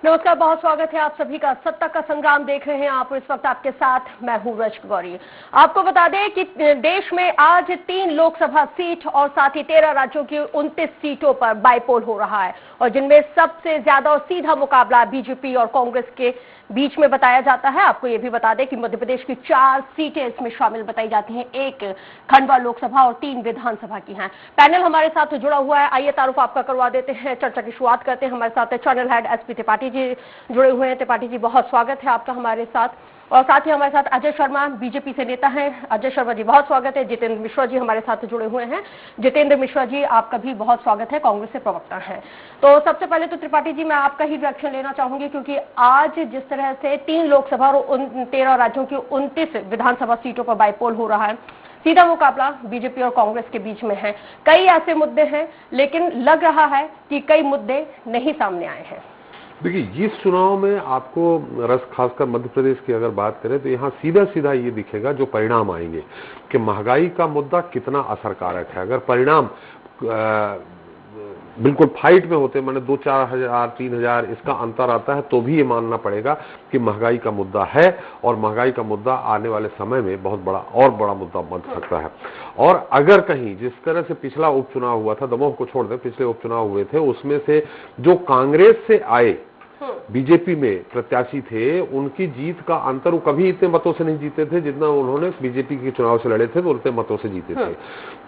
नमस्कार, बहुत स्वागत है आप सभी का। सत्ता का संग्राम देख रहे हैं आप। इस वक्त आपके साथ मैं हूं रजक गौरी। आपको बता दें कि देश में आज 3 लोकसभा सीट और साथ ही 13 राज्यों की 29 सीटों पर बाईपोल हो रहा है और जिनमें सबसे ज्यादा और सीधा मुकाबला बीजेपी और कांग्रेस के बीच में बताया जाता है। आपको यह भी बता दें कि मध्य प्रदेश की 4 सीटें इसमें शामिल बताई जाती हैं, 1 खंडवा लोकसभा और 3 विधानसभा की हैं। पैनल हमारे साथ जुड़ा हुआ है, आइए तारुफ आपका करवा देते हैं, चर्चा की शुरुआत करते हैं। हमारे साथ channel head SP Tripathi ji जुड़े हुए हैं। त्रिपाठी जी, बहुत स्वागत है आपका हमारे साथ। और साथ ही हमारे साथ अजय शर्मा बीजेपी से नेता हैं। अजय शर्मा जी, बहुत स्वागत है। जितेंद्र मिश्रा जी हमारे साथ जुड़े हुए हैं। जितेंद्र मिश्रा जी, आपका भी बहुत स्वागत है, कांग्रेस से प्रवक्ता हैं। तो सबसे पहले तो त्रिपाठी जी, मैं आपका ही रिएक्शन लेना चाहूंगी, क्योंकि आज जिस तरह से 3 लोकसभा और 13 राज्यों की 29 विधानसभा सीटों पर बाईपोल हो रहा है, सीधा मुकाबला बीजेपी और कांग्रेस के बीच में है। कई ऐसे मुद्दे हैं, लेकिन लग रहा है कि कई मुद्दे नहीं सामने आए हैं। देखिए, इस चुनाव में आपको खासकर मध्य प्रदेश की अगर बात करें तो यहाँ सीधा सीधा ये दिखेगा जो परिणाम आएंगे कि महंगाई का मुद्दा कितना असरकारक है। अगर परिणाम बिल्कुल फाइट में होते, माने 2-4 हजार 3 हजार इसका अंतर आता है, तो भी ये मानना पड़ेगा कि महंगाई का मुद्दा है और महंगाई का मुद्दा आने वाले समय में बहुत बड़ा मुद्दा बन सकता है। और अगर कहीं जिस तरह से पिछला उपचुनाव हुआ था, दमोह को छोड़ दें, पिछले उपचुनाव हुए थे, उसमें से जो कांग्रेस से आए बीजेपी में प्रत्याशी थे, उनकी जीत का अंतर, वो कभी इतने मतों से नहीं जीते थे जितना उन्होंने बीजेपी के चुनाव से लड़े थे तो उतने मतों से जीते थे।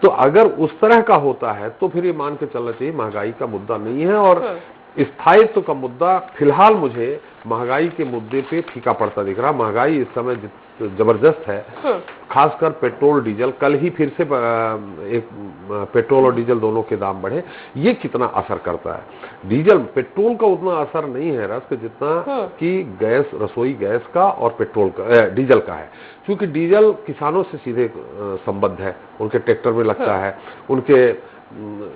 तो अगर उस तरह का होता है तो फिर ये मान के चलना चाहिए महंगाई का मुद्दा नहीं है। और स्थायित्व का मुद्दा फिलहाल मुझे महंगाई के मुद्दे पे फीका पड़ता दिख रहा। महंगाई इस समय जबरदस्त है, खासकर पेट्रोल डीजल। कल ही फिर से एक पेट्रोल और डीजल दोनों के दाम बढ़े, ये कितना असर करता है। पेट्रोल का उतना असर नहीं है रस जितना कि गैस, रसोई गैस का और पेट्रोल का, डीजल का है। क्योंकि डीजल किसानों से सीधे संबद्ध है, उनके ट्रैक्टर में लगता है, उनके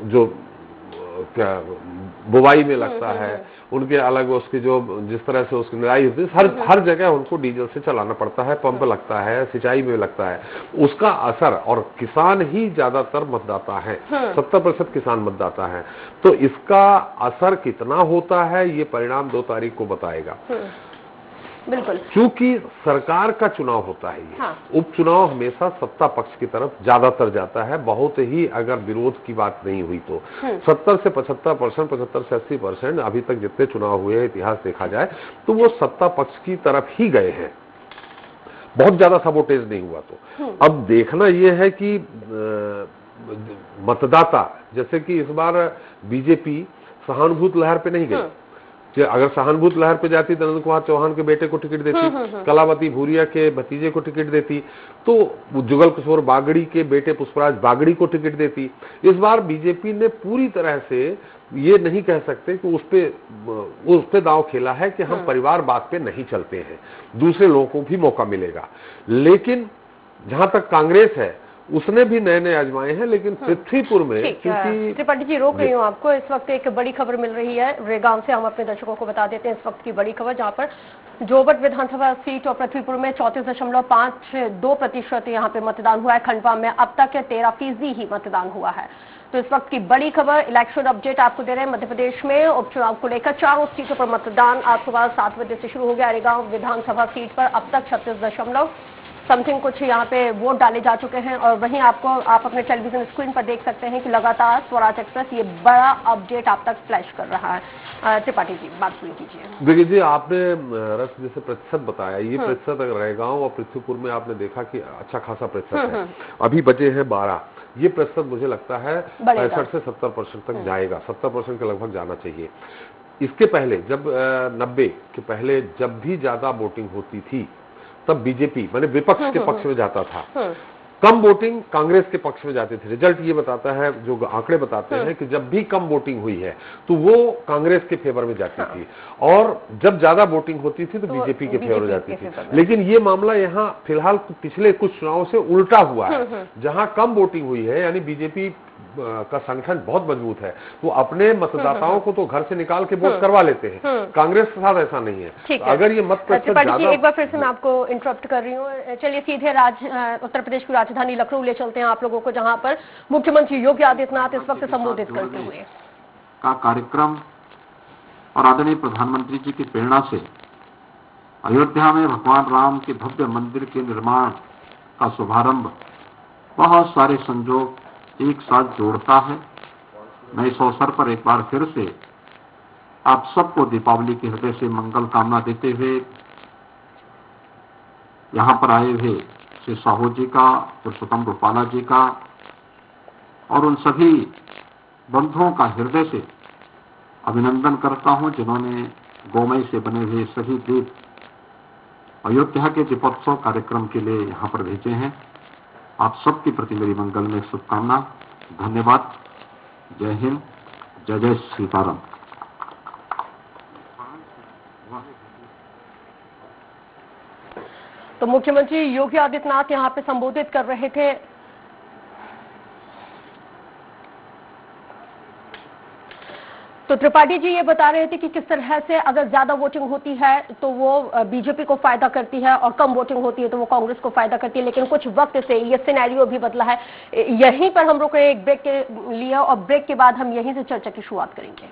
जो क्या बुवाई में लगता है, उनके अलग उसकी जो जिस तरह से उसकी निराई होती है, हर जगह उनको डीजल से चलाना पड़ता है, पंप लगता है, सिंचाई में लगता है, उसका असर। और किसान ही ज्यादातर मतदाता है, 70% किसान मतदाता है। तो इसका असर कितना होता है ये परिणाम 2 तारीख को बताएगा। बिल्कुल, क्योंकि सरकार का चुनाव होता है ये। उपचुनाव हमेशा सत्ता पक्ष की तरफ ज्यादातर जाता है, बहुत ही अगर विरोध की बात नहीं हुई तो 70 से 75%, 75 से 80% अभी तक जितने चुनाव हुए हैं इतिहास देखा जाए तो वो सत्ता पक्ष की तरफ ही गए हैं, बहुत ज्यादा सबोटेज नहीं हुआ। तो अब देखना यह है कि मतदाता, जैसे कि इस बार बीजेपी सहानुभूत लहर पे नहीं गई। अगर सहानुभूत लहर पे जाती तो नंद कुमार चौहान के बेटे को टिकट देती, कलावती भूरिया के भतीजे को टिकट देती, तो जुगल किशोर बागड़ी के बेटे पुष्पराज बागड़ी को टिकट देती। इस बार बीजेपी ने पूरी तरह से ये नहीं कह सकते कि उस पे दांव खेला है कि हम परिवार बात पे नहीं चलते हैं, दूसरे लोगों को भी मौका मिलेगा। लेकिन जहां तक कांग्रेस है उसने भी नए आजमाए हैं, लेकिन पृथ्वीपुर में, क्योंकि त्रिपाठी जी रोक रही हूँ आपको, इस वक्त एक बड़ी खबर मिल रही है रेगांव से। हम अपने दर्शकों को बता देते हैं इस वक्त की बड़ी खबर, जहां पर जोबट विधानसभा सीट और पृथ्वीपुर में 34.52% यहाँ पे मतदान हुआ है। खंडवा में अब तक 13% ही मतदान हुआ है। तो इस वक्त की बड़ी खबर, इलेक्शन अपडेट आपको दे रहे हैं। मध्य प्रदेश में उपचुनाव को लेकर 4 सीटों पर मतदान आज सुबह 7 बजे से शुरू हो गया। रेगांव विधानसभा सीट पर अब तक 36 समथिंग कुछ यहाँ पे वोट डाले जा चुके हैं। और वहीं आप अपने टेलीविजन स्क्रीन पर देख सकते हैं कि लगातार स्वराज एक्सप्रेस ये बड़ा अपडेट आप तक फ्लैश कर रहा है। त्रिपाठी जी, बात पूरी कीजिए। देखिए जी, आपने रस जैसे प्रतिशत बताया, ये प्रतिशत अगर रेगांव और पृथ्वीपुर में आपने देखा कि अच्छा खासा प्रतिशत है। अभी बचे हैं 12। ये प्रतिशत मुझे लगता है 65 से 70% तक जाएगा, 70% के लगभग जाना चाहिए। इसके पहले जब 90 के पहले जब भी ज्यादा वोटिंग होती थी तब बीजेपी माने विपक्ष के पक्ष में जाता था, कम वोटिंग कांग्रेस के पक्ष में जाती थी। रिजल्ट ये बताता है, जो आंकड़े बताते हैं कि जब भी कम वोटिंग हुई है तो वो कांग्रेस के फेवर में जाती थी, और जब ज्यादा वोटिंग होती थी तो बीजेपी के फेवर में जाती थी। लेकिन ये मामला यहाँ फिलहाल पिछले कुछ चुनावों से उल्टा हुआ है। जहां कम वोटिंग हुई है, यानी बीजेपी का संगठन बहुत मजबूत है, वो अपने मतदाताओं को तो घर से निकाल के वोट करवा लेते हैं। कांग्रेस के साथ ऐसा नहीं है। तो अगर ये मत प्रतिशत ज्यादा, एक बार फिर से मैं आपको इंटरप्ट कर रही हूँ। चलिए सीधे उत्तर प्रदेश की राजधानी लखनऊ ले चलते हैं आप लोगों को, जहां पर मुख्यमंत्री योगी आदित्यनाथ इस वक्त संबोधित करते हुए का कार्यक्रम और आदरणीय प्रधानमंत्री जी की प्रेरणा से अयोध्या में भगवान राम के भव्य मंदिर के निर्माण का शुभारंभ बहुत सारे संजोग एक साथ जोड़ता है। मैं इस अवसर पर एक बार फिर से आप सबको दीपावली के हृदय से मंगल कामना देते हुए यहाँ पर आए हुए श्री साहू जी का, पुरुषोत्तम रूपाला जी का और उन सभी बंधुओं का हृदय से अभिनंदन करता हूं जिन्होंने गोमय से बने हुए सभी दीप अयोध्या के दीपोत्सव कार्यक्रम के लिए यहाँ पर भेजे हैं। आप सबके प्रति मेरी मंगल में शुभकामना। धन्यवाद। जय हिंद। जय जय सीताराम। तो मुख्यमंत्री योगी आदित्यनाथ यहां पे संबोधित कर रहे थे। तो त्रिपाठी जी ये बता रहे थे कि किस तरह से अगर ज्यादा वोटिंग होती है तो वो बीजेपी को फायदा करती है और कम वोटिंग होती है तो वो कांग्रेस को फायदा करती है, लेकिन कुछ वक्त से ये सिनेरियो भी बदला है। यहीं पर हम लोग एक ब्रेक के लिए और ब्रेक के बाद हम यहीं से चर्चा की शुरुआत करेंगे।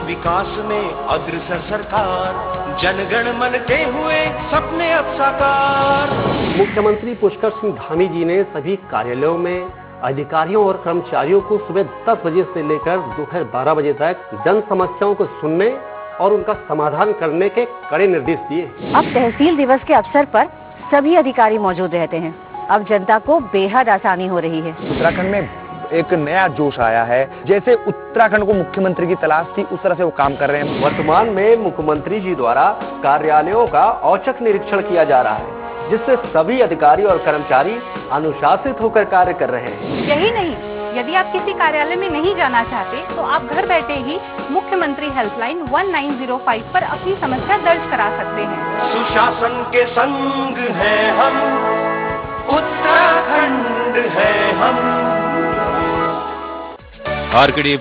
विकास में अग्रसर सरकार, जनगण मन के हुए सपने अब साकार। मुख्यमंत्री पुष्कर सिंह धामी जी ने सभी कार्यालयों में अधिकारियों और कर्मचारियों को सुबह 10 बजे से लेकर दोपहर 12 बजे तक जन समस्याओं को सुनने और उनका समाधान करने के कड़े निर्देश दिए। अब तहसील दिवस के अवसर पर सभी अधिकारी मौजूद रहते हैं। अब जनता को बेहद आसानी हो रही है। उत्तराखंड में एक नया जोश आया है। जैसे उत्तराखंड को मुख्यमंत्री की तलाश थी, उस तरह से वो काम कर रहे हैं। वर्तमान में मुख्यमंत्री जी द्वारा कार्यालयों का औचक निरीक्षण किया जा रहा है, जिससे सभी अधिकारी और कर्मचारी अनुशासित होकर कार्य कर रहे हैं। यही नहीं, यदि आप किसी कार्यालय में नहीं जाना चाहते तो आप घर बैठे ही मुख्यमंत्री हेल्पलाइन 1905 पर अपनी समस्या दर्ज करा सकते हैं। सुशासन के संग है हम, उत्तराखंड है हम। आरकेडी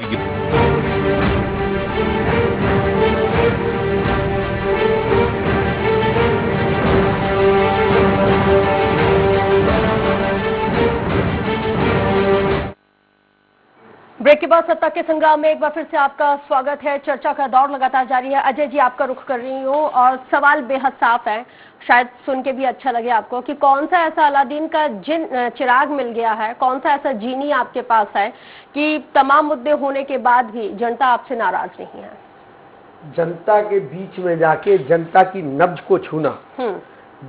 ब्रेक के बाद सत्ता के संग्राम में एक बार फिर से आपका स्वागत है। चर्चा का दौर लगातार जारी है। अजय जी, आपका रुख कर रही हूँ और सवाल बेहद साफ है, शायद सुन के भी अच्छा लगे आपको, कि कौन सा ऐसा अलादीन का चिराग मिल गया है, कौन सा ऐसा जीनी आपके पास है कि तमाम मुद्दे होने के बाद भी जनता आपसे नाराज नहीं है? जनता के बीच में जाके जनता की नब्ज को छूना,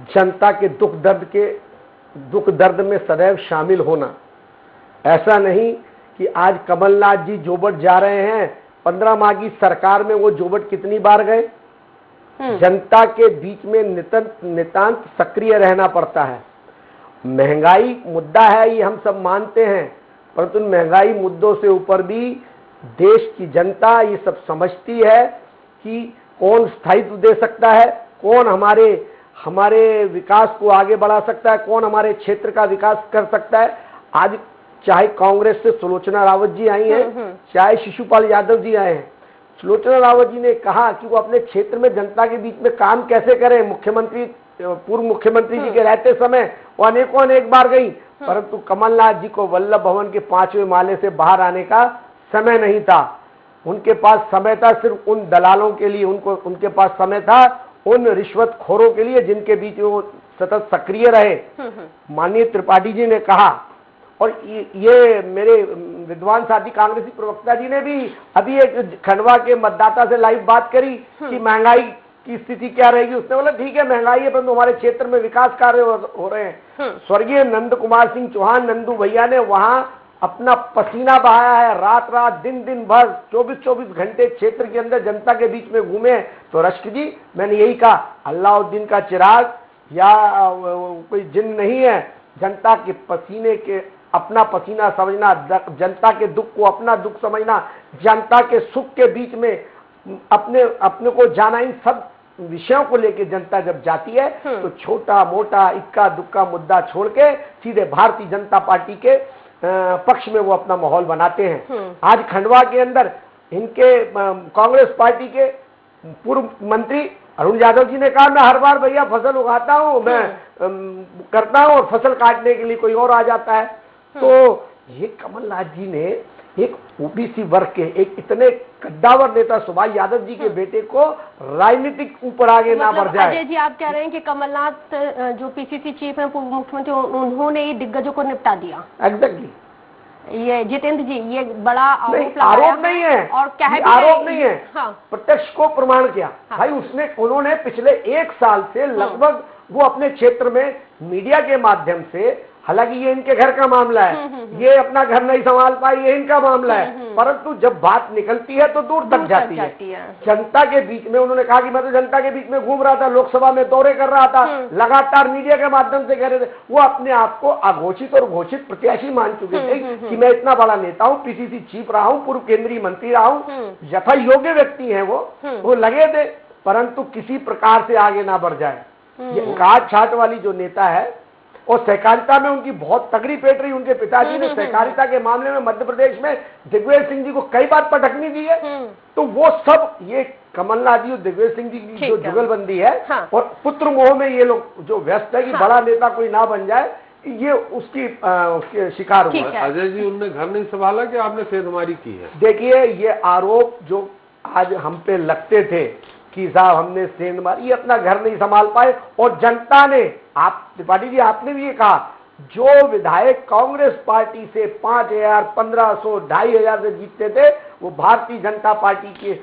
जनता के दुख दर्द में सदैव शामिल होना। ऐसा नहीं कि आज कमलनाथ जी जोबट जा रहे हैं, 15 माह की सरकार में वो जोबट कितनी बार गए? जनता के बीच में नितांत सक्रिय रहना पड़ता है। महंगाई मुद्दा है, ये हम सब मानते हैं, परंतु महंगाई मुद्दों से ऊपर भी देश की जनता ये सब समझती है कि कौन स्थायित्व दे सकता है, कौन हमारे विकास को आगे बढ़ा सकता है, कौन हमारे क्षेत्र का विकास कर सकता है। आज चाहे कांग्रेस से सुलोचना रावत जी आई हैं, चाहे शिशुपाल यादव जी आए हैं, सुलोचना रावत जी ने कहा कि वो अपने क्षेत्र में जनता के बीच में काम कैसे करें। पूर्व मुख्यमंत्री जी के रहते समय वो अनेक बार गई, परंतु कमलनाथ जी को वल्लभ भवन के 5वें माले से बाहर आने का समय नहीं था। उनके पास समय था सिर्फ उन दलालों के लिए, उनके पास समय था उन रिश्वतखोरों के लिए जिनके बीच वो सतत सक्रिय रहे। माननीय त्रिपाठी जी ने कहा, और ये मेरे विद्वान साथी कांग्रेसी प्रवक्ता जी ने भी अभी एक खंडवा के मतदाता से लाइव बात करी कि महंगाई की स्थिति क्या रहेगी। उसने बोला ठीक है महंगाई है, परंतु हमारे क्षेत्र में विकास कार्य हो रहे हैं। स्वर्गीय नंद कुमार सिंह चौहान नंदू भैया ने वहां अपना पसीना बहाया है, रात दिन भर 24 घंटे क्षेत्र के अंदर जनता के बीच में घूमे। तो रश्क जी, मैंने यही कहा, अल्लाउद्दीन का चिराग या कोई जिन नहीं है। जनता के पसीने के अपना पसीना समझना, जनता के दुख को अपना दुख समझना, जनता के सुख के बीच में अपने को जाना, इन सब विषयों को लेकर जनता जब जाती है तो छोटा मोटा इक्का दुक्का मुद्दा छोड़ के सीधे भारतीय जनता पार्टी के पक्ष में वो अपना माहौल बनाते हैं। आज खंडवा के अंदर इनके कांग्रेस पार्टी के पूर्व मंत्री अरुण यादव जी ने कहा मैं हर बार भैया फसल उगाता हूँ, मैं करता हूँ और फसल काटने के लिए कोई और आ जाता है। तो ये कमलनाथ जी ने एक ओबीसी वर्ग के एक इतने कद्दावर नेता सुभाष यादव जी के बेटे को राजनीतिक ऊपर आगे ना बढ़ जाए। अजय जी आप कह रहे हैं कि कमलनाथ जो पीसीसी चीफ है पूर्व मुख्यमंत्री, उन्होंने ये दिग्गजों को निपटा दिया। एग्जैक्टली। ये जितेंद्र जी ये बड़ा आरोप नहीं है और क्या है, आरोप नहीं है। हाँ। प्रत्यक्ष को प्रमाण किया। हाँ। भाई उन्होंने पिछले 1 साल से लगभग वो अपने क्षेत्र में मीडिया के माध्यम से, हालांकि ये इनके घर का मामला है, ये अपना घर नहीं संभाल पाई, ये इनका मामला है, परंतु जब बात निकलती है तो दूर तक जाती है। जनता के बीच में उन्होंने कहा कि मैं तो जनता के बीच में घूम रहा था, लोकसभा में दौरे कर रहा था, लगातार मीडिया के माध्यम से कह रहे थे। वो अपने आप को अघोषित और घोषित प्रत्याशी मान चुके थे कि मैं इतना बड़ा नेता हूँ, पीसीसी चीफ रहा हूँ, पूर्व केंद्रीय मंत्री रहा हूँ, यथा योग्य व्यक्ति है वो लगे थे, परंतु किसी प्रकार से आगे ना बढ़ जाए। ये काट छाट वाली जो नेता है और सहकारिता में उनकी बहुत तगड़ी पेट रही। उनके पिताजी ने सहकारिता के मामले में मध्य प्रदेश में दिग्विजय सिंह जी को कई बार पटकनी दी है। तो वो सब ये कमलनाथ जी और दिग्विजय सिंह जी की जो जुगलबंदी है और पुत्र मोह में ये लोग जो व्यस्त है कि बड़ा नेता कोई ना बन जाए, ये उसके शिकार हुआ। अजय जी उनने घर नहीं संभाला कि आपने सेंधमारी की है? देखिए ये आरोप जो आज हम पे लगते थे कि साहब हमने सेंध मारी, ये अपना घर नहीं संभाल पाए। और जनता ने, आप त्रिपाठी जी आपने भी ये कहा, जो विधायक कांग्रेस पार्टी से 5,000, 1,500, 2,500 से जीतते थे, वो भारतीय जनता पार्टी के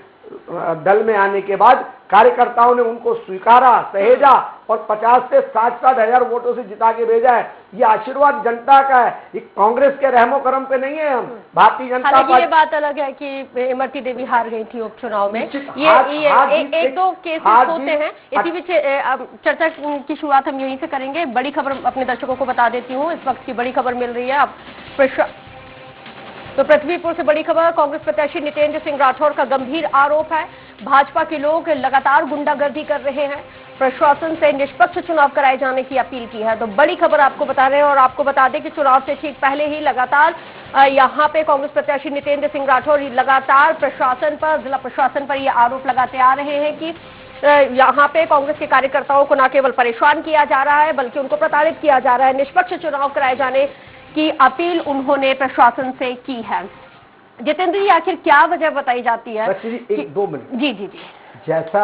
दल में आने के बाद कार्यकर्ताओं ने उनको स्वीकारा, सहेजा और 50 से 60 हजार वोटों से जिता के भेजा है। ये आशीर्वाद जनता का है, ये कांग्रेस के रहमो करम पे नहीं है। हम भारतीय जनता पार्टी, ये बात अलग है कि इमरती देवी हार गई थी उपचुनाव में। ये एक दो केसेस होते हैं। इसी बीच चर्चा की शुरुआत हम यहीं से करेंगे। बड़ी खबर अपने दर्शकों को बता देती हूँ, इस वक्त की बड़ी खबर मिल रही है। अब तो पृथ्वीपुर से बड़ी खबर, कांग्रेस प्रत्याशी नितेंद्र सिंह राठौर का गंभीर आरोप है, भाजपा के लोग लगातार गुंडागर्दी कर रहे हैं, प्रशासन से निष्पक्ष चुनाव कराए जाने की अपील की है। तो बड़ी खबर आपको बता रहे हैं और आपको बता दें कि चुनाव से ठीक पहले ही लगातार यहां पे कांग्रेस प्रत्याशी नितेंद्र सिंह राठौर लगातार प्रशासन पर, जिला प्रशासन पर यह आरोप लगाते आ रहे हैं कि यहाँ पे कांग्रेस के कार्यकर्ताओं को न केवल परेशान किया जा रहा है बल्कि उनको प्रताड़ित किया जा रहा है। निष्पक्ष चुनाव कराए जाने की अपील उन्होंने प्रशासन से की है। जितेंद्र जी आखिर क्या वजह बताई जाती है? 1-2 मिनट। जी जी जी। जैसा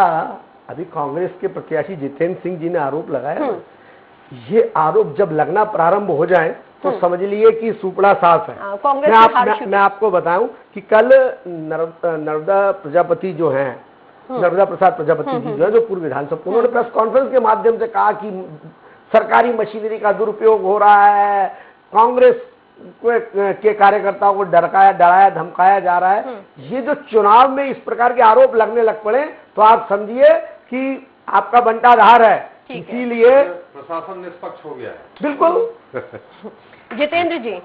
अभी कांग्रेस के प्रत्याशी जितेंद्र सिंह जी ने आरोप लगाया, ये आरोप जब लगना प्रारंभ हो जाए तो समझ लिए कि सुपड़ा साफ है। मैं आपको बताऊं कि कल नर्मदा प्रजापति जो हैं, नर्मदा प्रसाद प्रजापति जी जो है, जो पूर्व विधानसभा, उन्होंने प्रेस कॉन्फ्रेंस के माध्यम से कहा कि सरकारी मशीनरी का दुरुपयोग हो रहा है, कांग्रेस के कार्यकर्ताओं को डराया धमकाया जा रहा है। ये जो चुनाव में इस प्रकार के आरोप लगने लग पड़े तो आप समझिए कि आपका बंटाधार है, इसीलिए प्रशासन निष्पक्ष हो गया है। बिल्कुल। जितेंद्र जी,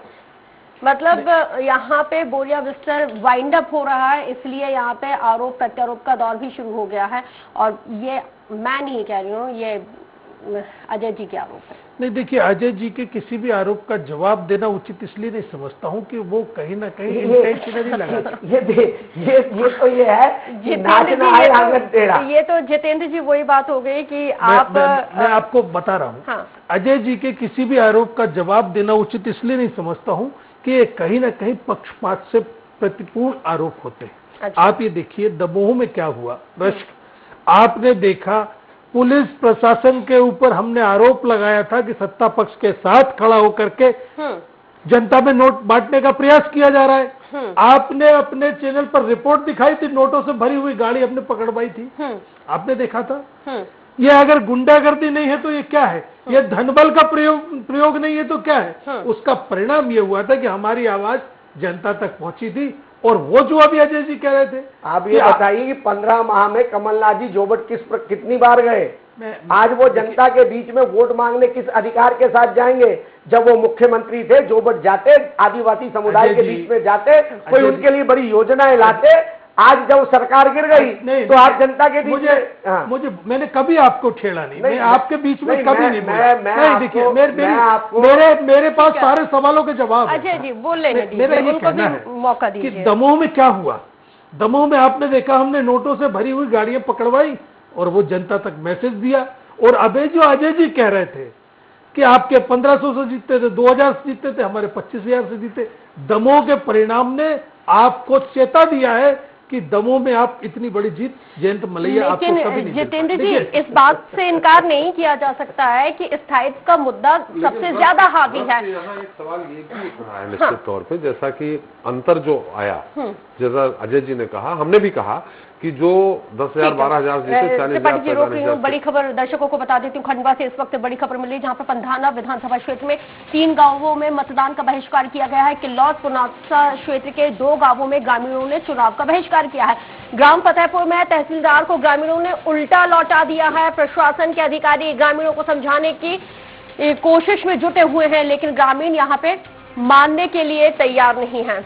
मतलब यहाँ पे बोरिया बिस्तर वाइंड अप हो रहा है, इसलिए यहाँ पे आरोप प्रत्यारोप का दौर भी शुरू हो गया है। और ये मैं नहीं कह रही हूँ, ये अजय जी के आरोप है। नहीं, देखिए अजय जी के किसी भी आरोप का जवाब देना उचित इसलिए नहीं समझता हूँ कि वो कहीं ना कहीं इंटेंशनली लगा। ये तो ये है कि नाचना है आंगन टेढ़ा। ये तो जितेंद्र जी वही बात हो गई कि मैं आपको बता रहा हूँ। हाँ। अजय जी के किसी भी आरोप का जवाब देना उचित इसलिए नहीं समझता हूँ कि ये कहीं ना कहीं पक्षपात से प्रतिपूर्ण आरोप होते हैं। अच्छा। आप ये देखिए दमोह में क्या हुआ, रश्क, आपने देखा पुलिस प्रशासन के ऊपर हमने आरोप लगाया था कि सत्ता पक्ष के साथ खड़ा होकर के जनता में नोट बांटने का प्रयास किया जा रहा है। आपने अपने चैनल पर रिपोर्ट दिखाई थी, नोटों से भरी हुई गाड़ी हमने पकड़वाई थी, आपने देखा था। ये अगर गुंडागर्दी नहीं है तो ये क्या है? ये धनबल का प्रयोग नहीं है तो क्या है? उसका परिणाम ये हुआ था कि हमारी आवाज जनता तक पहुंची थी। और वो जो अभी अजय जी कह रहे थे, आप ये बताइए कि 15 माह में कमलनाथ जी जोबट कितनी बार गए? आज वो जनता के बीच में वोट मांगने किस अधिकार के साथ जाएंगे? जब वो मुख्यमंत्री थे, जोबट जाते, आदिवासी समुदाय के बीच में जाते, कोई उनके लिए बड़ी योजनाएं लाते। आज जब सरकार गिर गई तो आप जनता के बीच मुझे मैंने कभी आपको छेड़ा नहीं, मैं आपके बीच में कभी नहीं बोला। नहीं देखिए, मेरे पास सारे सवालों के जवाब। अजय जी बोल लेने दीजिए, मेरा ये कहना है मौका कि दीजिए। दमोह में क्या हुआ, दमोह में आपने देखा हमने नोटों से भरी हुई गाड़ियां पकड़वाई और वो जनता तक मैसेज दिया। और अबे जो अजय जी कह रहे थे कि आपके 1500 से जीतते थे, 2000 से जीतते थे, हमारे 25,000 से जीते, दमोह के परिणाम ने आपको चेता दिया है कि दमोह में आप इतनी बड़ी जीत जयंत मलैया आपको कभी नहीं। जितेंद्र जी, इस बात से इनकार नहीं किया जा सकता है कि स्थायित्व का मुद्दा सबसे ज्यादा हावी है। यहाँ एक सवाल ये भी उठा है निश्चित तौर पे, जैसा कि अंतर जो आया, जैसा अजय जी ने कहा, हमने भी कहा कि जो 10,000 12,000 जीते, 40,000 बड़ी खबर दर्शकों को बता देती हूँ। खंडवा से इस वक्त बड़ी खबर मिली जहां पर पंधाना विधानसभा क्षेत्र में 3 गांवों में मतदान का बहिष्कार किया गया है। किल्लौद पुनासा क्षेत्र के 2 गांवों में ग्रामीणों ने चुनाव का बहिष्कार किया है। ग्राम फतेहपुर में तहसीलदार को ग्रामीणों ने उल्टा लौटा दिया है। प्रशासन के अधिकारी ग्रामीणों को समझाने की कोशिश में जुटे हुए हैं, लेकिन ग्रामीण यहाँ पे मानने के लिए तैयार नहीं है।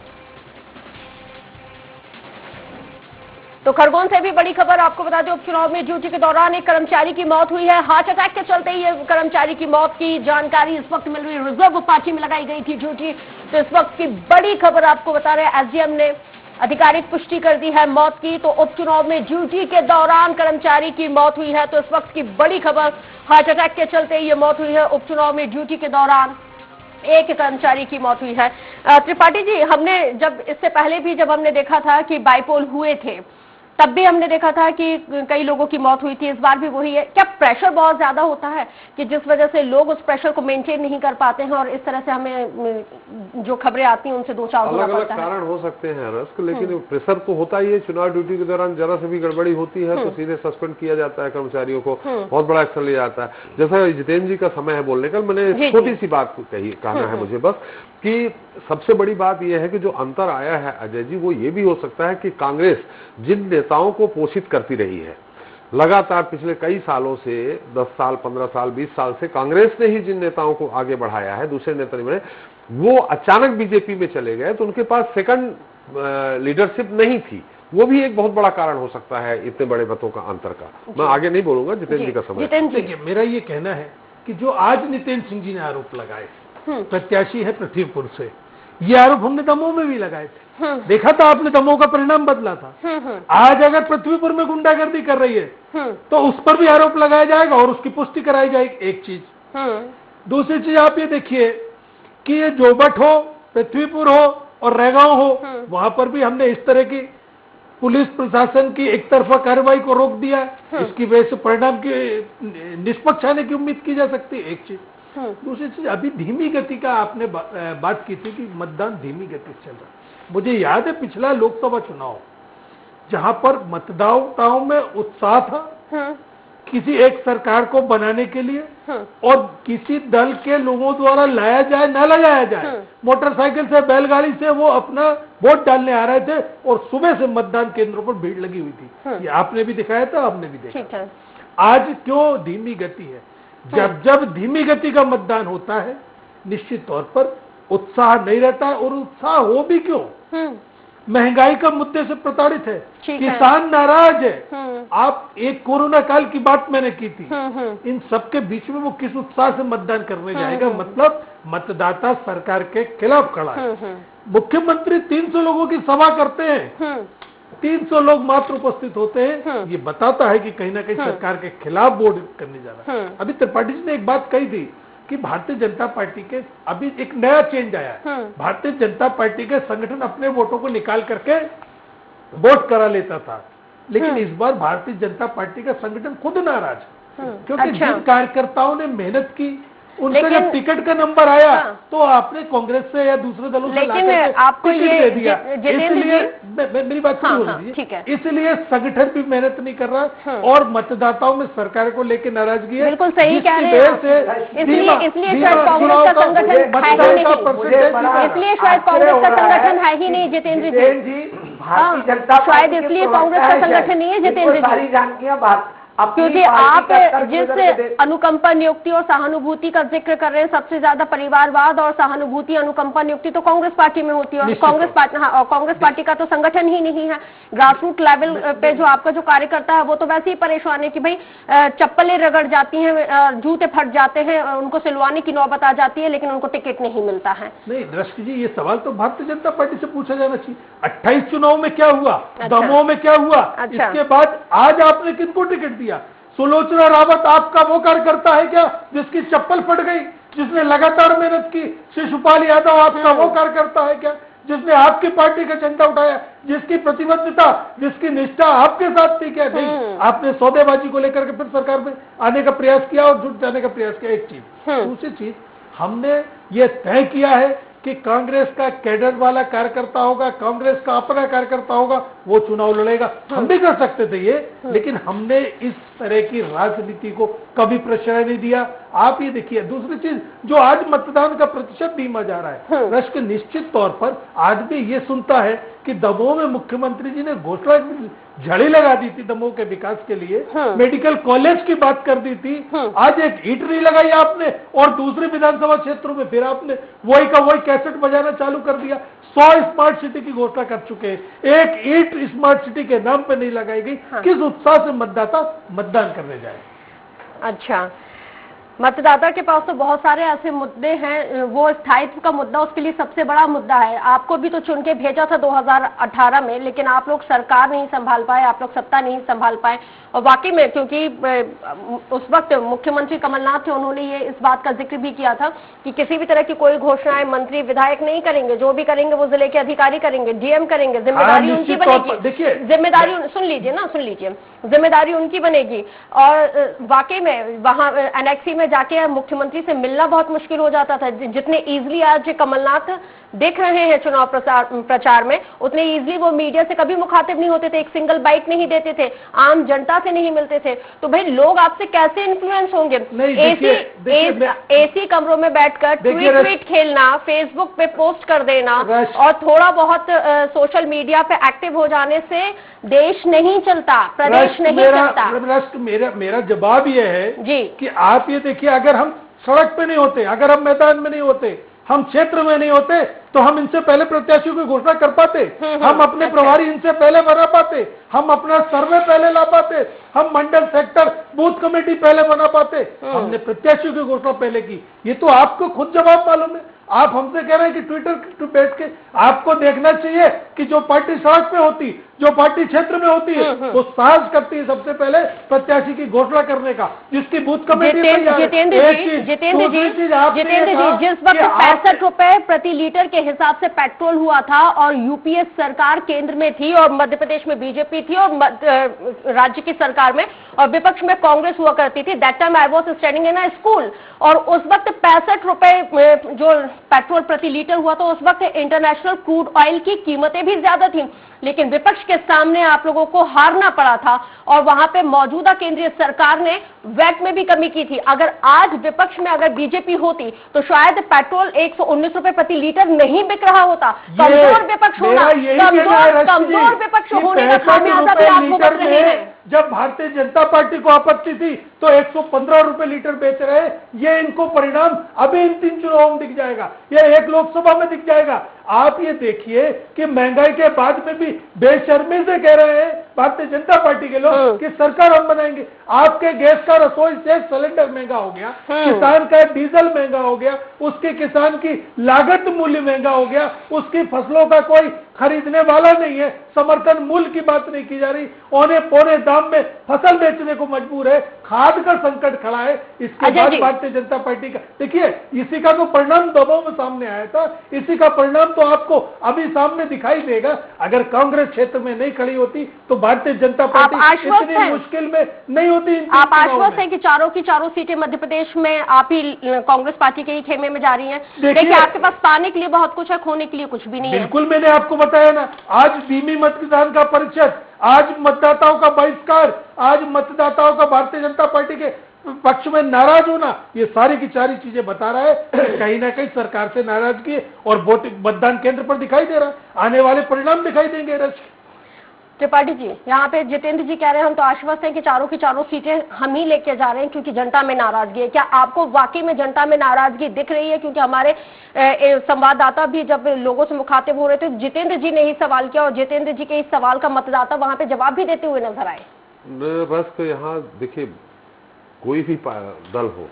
तो खरगोन से भी बड़ी खबर आपको बता दें, उपचुनाव में ड्यूटी के दौरान एक कर्मचारी की मौत हुई है। हार्ट अटैक के चलते ही कर्मचारी की मौत की जानकारी इस वक्त मिल रही है। रिजर्व पार्टी में लगाई गई थी ड्यूटी, तो इस वक्त की बड़ी खबर आपको बता रहे हैं, एसडीएम ने आधिकारिक पुष्टि कर दी है मौत की। तो उपचुनाव में ड्यूटी के दौरान कर्मचारी की मौत हुई है। तो इस वक्त की बड़ी खबर, हार्ट अटैक के चलते ये मौत हुई है। उपचुनाव में ड्यूटी के दौरान एक कर्मचारी की मौत हुई है। त्रिपाठी जी, हमने जब इससे पहले भी जब हमने देखा था कि बाइपोल हुए थे, तब भी हमने देखा था कि कई लोगों की मौत हुई थी। इस बार भी वही है। क्या प्रेशर बहुत ज्यादा होता है कि जिस वजह से लोग उस प्रेशर को मेंटेन नहीं कर पाते हैं और इस तरह से हमें जो खबरें आती हैं उनसे 2-4 होना पड़ता है? कारण हो सकते हैं रस्क, लेकिन प्रेशर तो होता ही है। चुनाव ड्यूटी के दौरान जरा से भी गड़बड़ी होती है तो सीधे सस्पेंड किया जाता है कर्मचारियों को, बहुत बड़ा एक्शन लिया जाता है। जैसा जितेंद्र जी का समय है बोलने का, मैंने छोटी सी बात कहना है मुझे बस, कि सबसे बड़ी बात यह है कि जो अंतर आया है अजय जी, वो ये भी हो सकता है कि कांग्रेस जिन नेताओं को पोषित करती रही है लगातार पिछले कई सालों से, 10 साल 15 साल 20 साल से कांग्रेस ने ही जिन नेताओं को आगे बढ़ाया है, दूसरे नेता नहीं बने, वो अचानक बीजेपी में चले गए तो उनके पास सेकंड लीडरशिप नहीं थी। वो भी एक बहुत बड़ा कारण हो सकता है इतने बड़े मतों का अंतर का। मैं आगे नहीं बोलूंगा, जितेंद्र जी का समय। देखिए, मेरा ये कहना है कि जो आज नितेंद्र सिंह जी ने आरोप लगाए, प्रत्याशी है पृथ्वीपुर से, ये आरोप हमने दमोह में भी लगाए थे। देखा था आपने, दमोह का परिणाम बदला था। आज अगर पृथ्वीपुर में गुंडागर्दी कर रही है तो उस पर भी आरोप लगाया जाएगा और उसकी पुष्टि कराई जाएगी, एक चीज। दूसरी चीज आप ये देखिए कि ये जोबट हो, पृथ्वीपुर हो और रैगांव हो, वहां पर भी हमने इस तरह की पुलिस प्रशासन की एक तरफा कार्रवाई को रोक दिया। इसकी वजह से परिणाम की निष्पक्ष आने की उम्मीद की जा सकती है, एक चीज। दूसरी चीज, अभी धीमी गति का आपने बात की थी कि मतदान धीमी गति से चल रहा है। मुझे याद है पिछला लोकसभा चुनाव जहां पर मतदाताओं में उत्साह था किसी एक सरकार को बनाने के लिए, और किसी दल के लोगों द्वारा लाया जाए न लगाया जाए, मोटरसाइकिल से बैलगाड़ी से वो अपना वोट डालने आ रहे थे और सुबह से मतदान केंद्रों पर भीड़ लगी हुई थी। ये आपने भी दिखाया था, हमने भी देखा। आज क्यों धीमी गति है? जब धीमी गति का मतदान होता है निश्चित तौर पर उत्साह नहीं रहता है। और उत्साह हो भी क्यों? महंगाई का मुद्दे से प्रताड़ित है, किसान नाराज है। आप एक कोरोना काल की बात मैंने की थी, इन सबके बीच में वो किस उत्साह से मतदान करने जाएगा? मतलब मतदाता सरकार के खिलाफ खड़ा है। मुख्यमंत्री 300 लोगों की सभा करते हैं, 300 लोग मात्र उपस्थित होते हैं। ये बताता है कि कहीं ना कहीं सरकार के खिलाफ वोट करने जा रहा है। अभी त्रिपाठी जी ने एक बात कही थी कि भारतीय जनता पार्टी के अभी एक नया चेंज आया है। भारतीय जनता पार्टी के संगठन अपने वोटों को निकाल करके वोट करा लेता था, लेकिन इस बार भारतीय जनता पार्टी का संगठन खुद नाराज है, क्योंकि जिन कार्यकर्ताओं ने मेहनत की उनका जब टिकट का नंबर आया तो आपने कांग्रेस से या दूसरे दलों से लेकिन आपको ये दे दिया। इसलिए मेरी बात सुन लीजिए, इसलिए संगठन भी मेहनत नहीं कर रहा और मतदाताओं में सरकार को लेकर नाराजगी है। बिल्कुल सही कह रहे हैं। इसलिए शायद कांग्रेस का संगठन है ही नहीं, इसलिए शायद कांग्रेस का संगठन है ही नहीं जितेंद्र जी। भारतीय जनता शायद इसलिए कांग्रेस का संगठन नहीं है जितेंद्र जी। सारी जानकियां अपनी क्योंकि पार्टी आप का तर्क जिस नजर में अनुकंपा नियुक्ति और सहानुभूति का जिक्र कर रहे हैं, सबसे ज्यादा परिवारवाद और सहानुभूति अनुकंपा नियुक्ति तो कांग्रेस पार्टी में होती है, और कांग्रेस पार्टी का तो संगठन ही नहीं है। ग्रासरूट लेवल पे जो आपका जो कार्यकर्ता है वो तो वैसे ही परेशान है कि भाई चप्पलें रगड़ जाती हैं, जूते फट जाते हैं, उनको सिलवाने की नौबत आ जाती है, लेकिन उनको टिकट नहीं मिलता है। नहीं दृष्टि जी, ये सवाल तो भारतीय जनता पार्टी से पूछा जाना चाहिए। 28 चुनाव में क्या हुआ, दमोह में क्या हुआ, इसके बाद आज आपने किनको टिकट दिया? सुलोचना रावत आपका वो कार्यकर्ता है क्या जिसकी चप्पल फट गई, जिसने लगातार मेहनत की? शिशुपाल यादव आपका वो कार्यकर्ता है क्या जिसने आपकी पार्टी का झंडा उठाया, जिसकी प्रतिबद्धता, जिसकी निष्ठा आपके साथ थी क्या? नहीं, आपने सौदेबाजी को लेकर के फिर सरकार में आने का प्रयास किया और जुट जाने का प्रयास किया। एक चीज। दूसरी चीज, हमने ये तय किया है कि कांग्रेस का कैडर वाला कार्यकर्ता होगा, कांग्रेस का अपना कार्यकर्ता होगा, वो चुनाव लड़ेगा। हम भी कर सकते थे ये, लेकिन हमने इस तरह की राजनीति को कभी प्रश्रय नहीं दिया। आप ये देखिए, दूसरी चीज, जो आज मतदान का प्रतिशत धीमा जा रहा है, राष्ट्र निश्चित तौर पर आदमी ये सुनता है कि दमोह में मुख्यमंत्री जी ने घोषणा झड़ी लगा दी थी दमोह के विकास के लिए, मेडिकल कॉलेज की बात कर दी थी, आज एक ईंट नहीं लगाई आपने, और दूसरे विधानसभा क्षेत्रों में फिर आपने वही का वही कैसेट बजाना चालू कर दिया। 100 स्मार्ट सिटी की घोषणा कर चुके हैं, एक ईंट स्मार्ट सिटी के नाम पे नहीं लगाई गई। किस उत्साह से मतदाता मतदान करने जाए? अच्छा, मतदाता के पास तो बहुत सारे ऐसे मुद्दे हैं, वो स्थायित्व का मुद्दा उसके लिए सबसे बड़ा मुद्दा है। आपको भी तो चुन के भेजा था 2018 में, लेकिन आप लोग सरकार नहीं संभाल पाए, आप लोग सत्ता नहीं संभाल पाए। और वाकई में, क्योंकि उस वक्त मुख्यमंत्री कमलनाथ थे, उन्होंने ये इस बात का जिक्र भी किया था कि किसी भी तरह की कोई घोषणाएं मंत्री विधायक नहीं करेंगे, जो भी करेंगे वो जिले के अधिकारी करेंगे, डीएम करेंगे, जिम्मेदारी उनकी बनेगी। जिम्मेदारी सुन लीजिए ना, सुन लीजिए, जिम्मेदारी उनकी बनेगी। और वाकई में वहां एनेक्सी में जाके मुख्यमंत्री से मिलना बहुत मुश्किल हो जाता था। जितने इजीली आज कमलनाथ देख रहे हैं चुनाव प्रचार में, उतने इजीली वो मीडिया से कभी मुखातिब नहीं होते थे, एक सिंगल बाइट नहीं देते थे, आम जनता से नहीं मिलते थे। तो भाई लोग आपसे कैसे इन्फ्लुएंस होंगे? एसी कमरों में बैठकर ट्वीट खेलना, फेसबुक पे पोस्ट कर देना और थोड़ा बहुत सोशल मीडिया पे एक्टिव हो जाने से देश नहीं चलता, प्रदेश नहीं चलता। मेरा जवाब ये है जी कि आप ये देखिए, अगर हम सड़क पे नहीं होते, अगर हम मैदान में नहीं होते, हम क्षेत्र में नहीं होते, तो हम इनसे पहले प्रत्याशियों की घोषणा कर पाते, हम अपने प्रभारी इनसे पहले बना पाते, हम अपना सर्वे पहले ला पाते, हम मंडल सेक्टर बूथ कमेटी पहले बना पाते, हमने प्रत्याशियों की घोषणा पहले की। ये तो आपको खुद जवाब मालूम है। आप हमसे कह रहे हैं कि ट्विटर पे बैठ के आपको देखना चाहिए कि जो पार्टी सड़क पे होती, जो पार्टी क्षेत्र में होती है, वो साहस करती है सबसे पहले प्रत्याशी की घोषणा करने का, जिसकी बूथ कमेटी जितेंद्र जी, जिस वक्त 65 रुपए प्रति लीटर के हिसाब से पेट्रोल हुआ था और यूपीए सरकार केंद्र में थी और मध्य प्रदेश में बीजेपी थी और राज्य की सरकार में और विपक्ष में कांग्रेस हुआ करती थी, that time I was studying in a school, और उस वक्त 65 रुपए जो पेट्रोल प्रति लीटर हुआ तो उस वक्त इंटरनेशनल क्रूड ऑयल की कीमतें भी ज्यादा थी, लेकिन विपक्ष के सामने आप लोगों को हारना पड़ा था और वहां पे मौजूदा केंद्रीय सरकार ने वैट में भी कमी की थी। अगर आज विपक्ष में अगर बीजेपी होती तो शायद पेट्रोल 119 रुपए प्रति लीटर नहीं बिक रहा होता। कमजोर विपक्ष होना, कमजोर विपक्ष होने का खामियाजा भी आप भुगत रहे हैं। जब भारतीय जनता पार्टी को आपत्ति थी तो 115 रुपए लीटर बेच रहे, ये इनको परिणाम अभी इन 3 चुनावों में दिख जाएगा, ये 1 लोकसभा में दिख जाएगा। आप ये देखिए कि महंगाई के बाद में भी बेशर्मी से कह रहे हैं भारतीय जनता पार्टी के लोग कि सरकार हम बनाएंगे। आपके गैस का रसोई से सिलेंडर महंगा हो गया, किसान का डीजल महंगा हो गया, उसके किसान की लागत मूल्य महंगा हो गया, उसकी फसलों का कोई खरीदने वाला नहीं है, समर्थन मूल्य की बात नहीं की जा रही, औने पौने दाम में फसल बेचने को मजबूर है, खाद का संकट खड़ा है। इसके बाद भारतीय जनता पार्टी का देखिए, इसी का तो परिणाम दबाव में सामने आया था, इसी का परिणाम तो आपको अभी सामने दिखाई देगा। अगर कांग्रेस क्षेत्र में नहीं खड़ी होती तो भारतीय जनता पार्टी इतनी मुश्किल में नहीं होती। आप आश्वस्त हैं कि चारों की चारों सीटें मध्य प्रदेश में आप ही कांग्रेस पार्टी के ही खेमे में जा रही हैं? देखिए, आपके पास पाने के लिए बहुत कुछ है, खोने के लिए कुछ भी नहीं है। बिल्कुल, मैंने आपको बताया ना, आज धीमी मतदान का प्रतिशत, आज मतदाताओं का बहिष्कार, आज मतदाताओं का भारतीय जनता पार्टी के पक्ष में नाराज होना, ये सारी की सारी चीजें बता रहा है कहीं ना कहीं सरकार से नाराजगी और वोटिंग मतदान केंद्र पर दिखाई दे रहा है। आने वाले परिणाम दिखाई देंगे। त्रिपाठी जी, यहाँ पे जितेंद्र जी कह रहे हैं हम तो आश्वस्त हैं कि चारों की चारों सीटें हम ही लेके जा रहे हैं क्योंकि जनता में नाराजगी है। क्या आपको वाकई में जनता में नाराजगी दिख रही है? क्योंकि हमारे संवाददाता भी जब लोगों से मुखातिब हो रहे थे, जितेंद्र जी ने ही सवाल किया और जितेंद्र जी के इस सवाल का मतदाता वहां पे जवाब भी देते हुए नजर आए। बस तो यहाँ देखिए, कोई भी दल हो,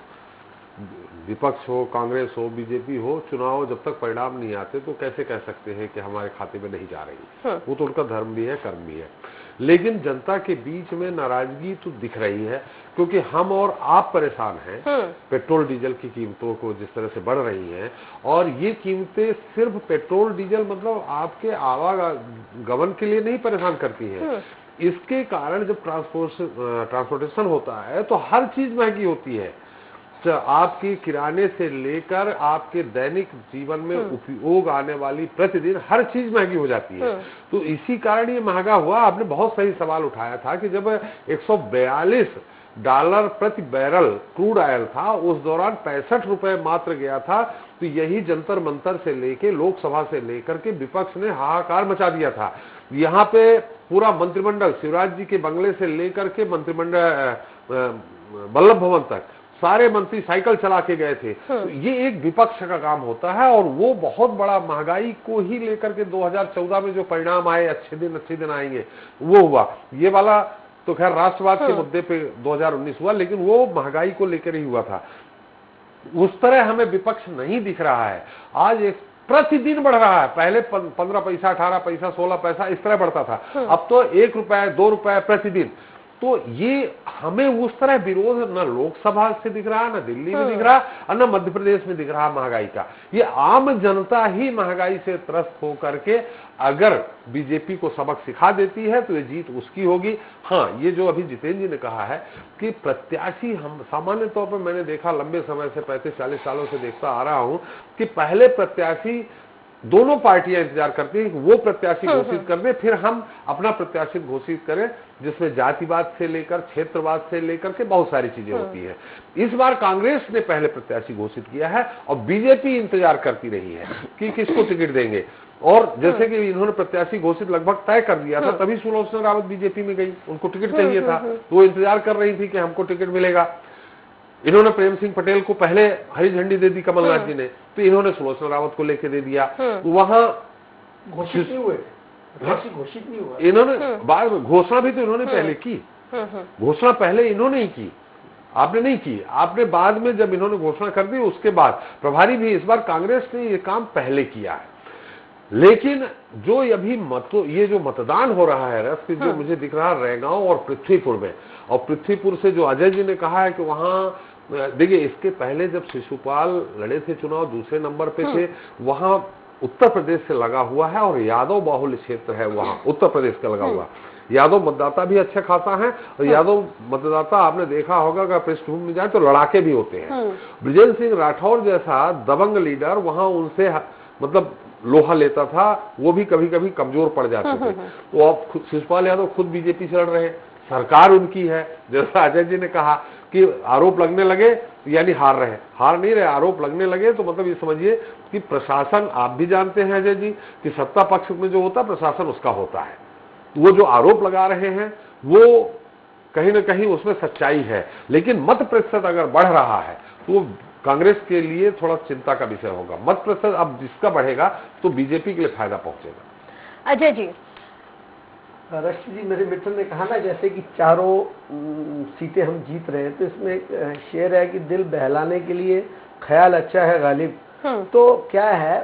विपक्ष हो, कांग्रेस हो, बीजेपी हो, चुनाव जब तक परिणाम नहीं आते तो कैसे कह सकते हैं कि हमारे खाते में नहीं जा रही। वो तो उनका धर्म भी है, कर्म भी है। लेकिन जनता के बीच में नाराजगी तो दिख रही है क्योंकि हम और आप परेशान हैं पेट्रोल डीजल की कीमतों को जिस तरह से बढ़ रही हैं। और ये कीमतें सिर्फ पेट्रोल डीजल मतलब आपके आवागमन के लिए नहीं परेशान करती हैं। इसके कारण जब ट्रांसपोर्टेशन होता है तो हर चीज महंगी होती है। आपकी किराने से लेकर आपके दैनिक जीवन में उपयोग आने वाली प्रतिदिन हर चीज महंगी हो जाती है। तो इसी कारण ये महंगा हुआ। आपने बहुत सही सवाल उठाया था कि जब 142 डॉलर प्रति बैरल क्रूड ऑयल था, उस दौरान 65 रुपए मात्र गया था। तो यही जंतर मंतर से लेके लोकसभा से लेकर के विपक्ष ने हाहाकार मचा दिया था। यहाँ पे पूरा मंत्रिमंडल, शिवराज जी के बंगले से लेकर के मंत्रिमंडल वल्लभ भवन तक सारे मंत्री साइकिल चला के गए थे। तो ये एक विपक्ष का काम होता है और वो बहुत बड़ा महंगाई को ही लेकर के 2014 में जो परिणाम आए, अच्छे दिन आएंगे, वो हुआ। ये वाला तो खैर राष्ट्रवाद के मुद्दे पे 2019 हुआ, लेकिन वो महंगाई को लेकर ही हुआ था। उस तरह हमें विपक्ष नहीं दिख रहा है। आज एक प्रतिदिन बढ़ रहा है। पहले 15 पैसा, 18 पैसा, 16 पैसा इस तरह बढ़ता था। अब तो 1 रुपए, 2 रुपए प्रतिदिन। तो ये हमें उस तरह विरोध न लोकसभा से दिख रहा, न दिल्ली में दिख रहा और न मध्य प्रदेश में दिख रहा महंगाई का। ये आम जनता ही महंगाई से त्रस्त होकर के अगर बीजेपी को सबक सिखा देती है तो ये जीत उसकी होगी। हाँ, ये जो अभी जितेंद्र जी ने कहा है कि प्रत्याशी, हम सामान्य तौर पर मैंने देखा लंबे समय से 35-40 सालों से देखता आ रहा हूं कि पहले प्रत्याशी दोनों पार्टियां इंतजार करती हैं कि वो प्रत्याशी घोषित कर दे, फिर हम अपना प्रत्याशी घोषित करें, जिसमें जातिवाद से लेकर क्षेत्रवाद से लेकर के बहुत सारी चीजें होती हैं। इस बार कांग्रेस ने पहले प्रत्याशी घोषित किया है और बीजेपी इंतजार करती रही है कि किसको टिकट देंगे। और जैसे कि इन्होंने प्रत्याशी घोषित लगभग तय कर दिया था, तभी सुलोचना रावत बीजेपी में गई। उनको टिकट चाहिए था तो वो इंतजार कर रही थी कि हमको टिकट मिलेगा। इन्होंने प्रेम सिंह पटेल को पहले हरी झंडी दे दी कमलनाथ जी ने, तो इन्होंने सुलोचना रावत को लेके दे दिया। तो वहां घोषित नहीं हुए, घोषित नहीं हुआ। इन्होंने बाद में घोषणा भी तो इन्होंने पहले की, घोषणा पहले इन्होंने ही की, आपने नहीं की। आपने बाद में जब इन्होंने घोषणा कर दी उसके बाद प्रभारी भी, इस बार कांग्रेस ने ये काम पहले किया है। लेकिन जो अभी ये जो मतदान हो रहा है रस, जो मुझे दिख रहा है रैगांव और पृथ्वीपुर में, और पृथ्वीपुर से जो अजय जी ने कहा है कि वहां देखिए, इसके पहले जब शिशुपाल लड़े थे चुनाव, दूसरे नंबर पे थे, वहां उत्तर प्रदेश से लगा हुआ है और यादव बाहुल्य क्षेत्र है, वहां उत्तर प्रदेश का लगा हुआ। यादव मतदाता भी अच्छा खासा है और यादव मतदाता आपने देखा होगा अगर पृष्ठभूमि में जाए तो लड़ाके भी होते हैं। ब्रिजेंद्र सिंह राठौर जैसा दबंग लीडर वहां उनसे मतलब लोहा लेता था, वो भी कभी कभी कमजोर पड़ जाते थे। तो अब शिशुपाल यादव खुद बीजेपी से लड़ रहे हैं, सरकार उनकी है। जैसा अजय जी ने कहा कि आरोप लगने लगे यानी हार रहे, हार नहीं रहे, आरोप लगने लगे तो मतलब ये समझिए कि प्रशासन, आप भी जानते हैं अजय जी कि सत्ता पक्ष में जो होता है प्रशासन उसका होता है। वो जो आरोप लगा रहे हैं वो कहीं ना कहीं उसमें सच्चाई है, लेकिन मत प्रतिशत अगर बढ़ रहा है तो कांग्रेस के लिए थोड़ा चिंता का विषय होगा। मत प्रतिशत अब जिसका बढ़ेगा तो बीजेपी के लिए फायदा पहुंचेगा। अजय जी, रश्मि जी, मेरे मित्र ने कहा ना जैसे कि चारों सीटें हम जीत रहे हैं, तो इसमें एक शेर है कि दिल बहलाने के लिए ख्याल अच्छा है गालिब। तो क्या है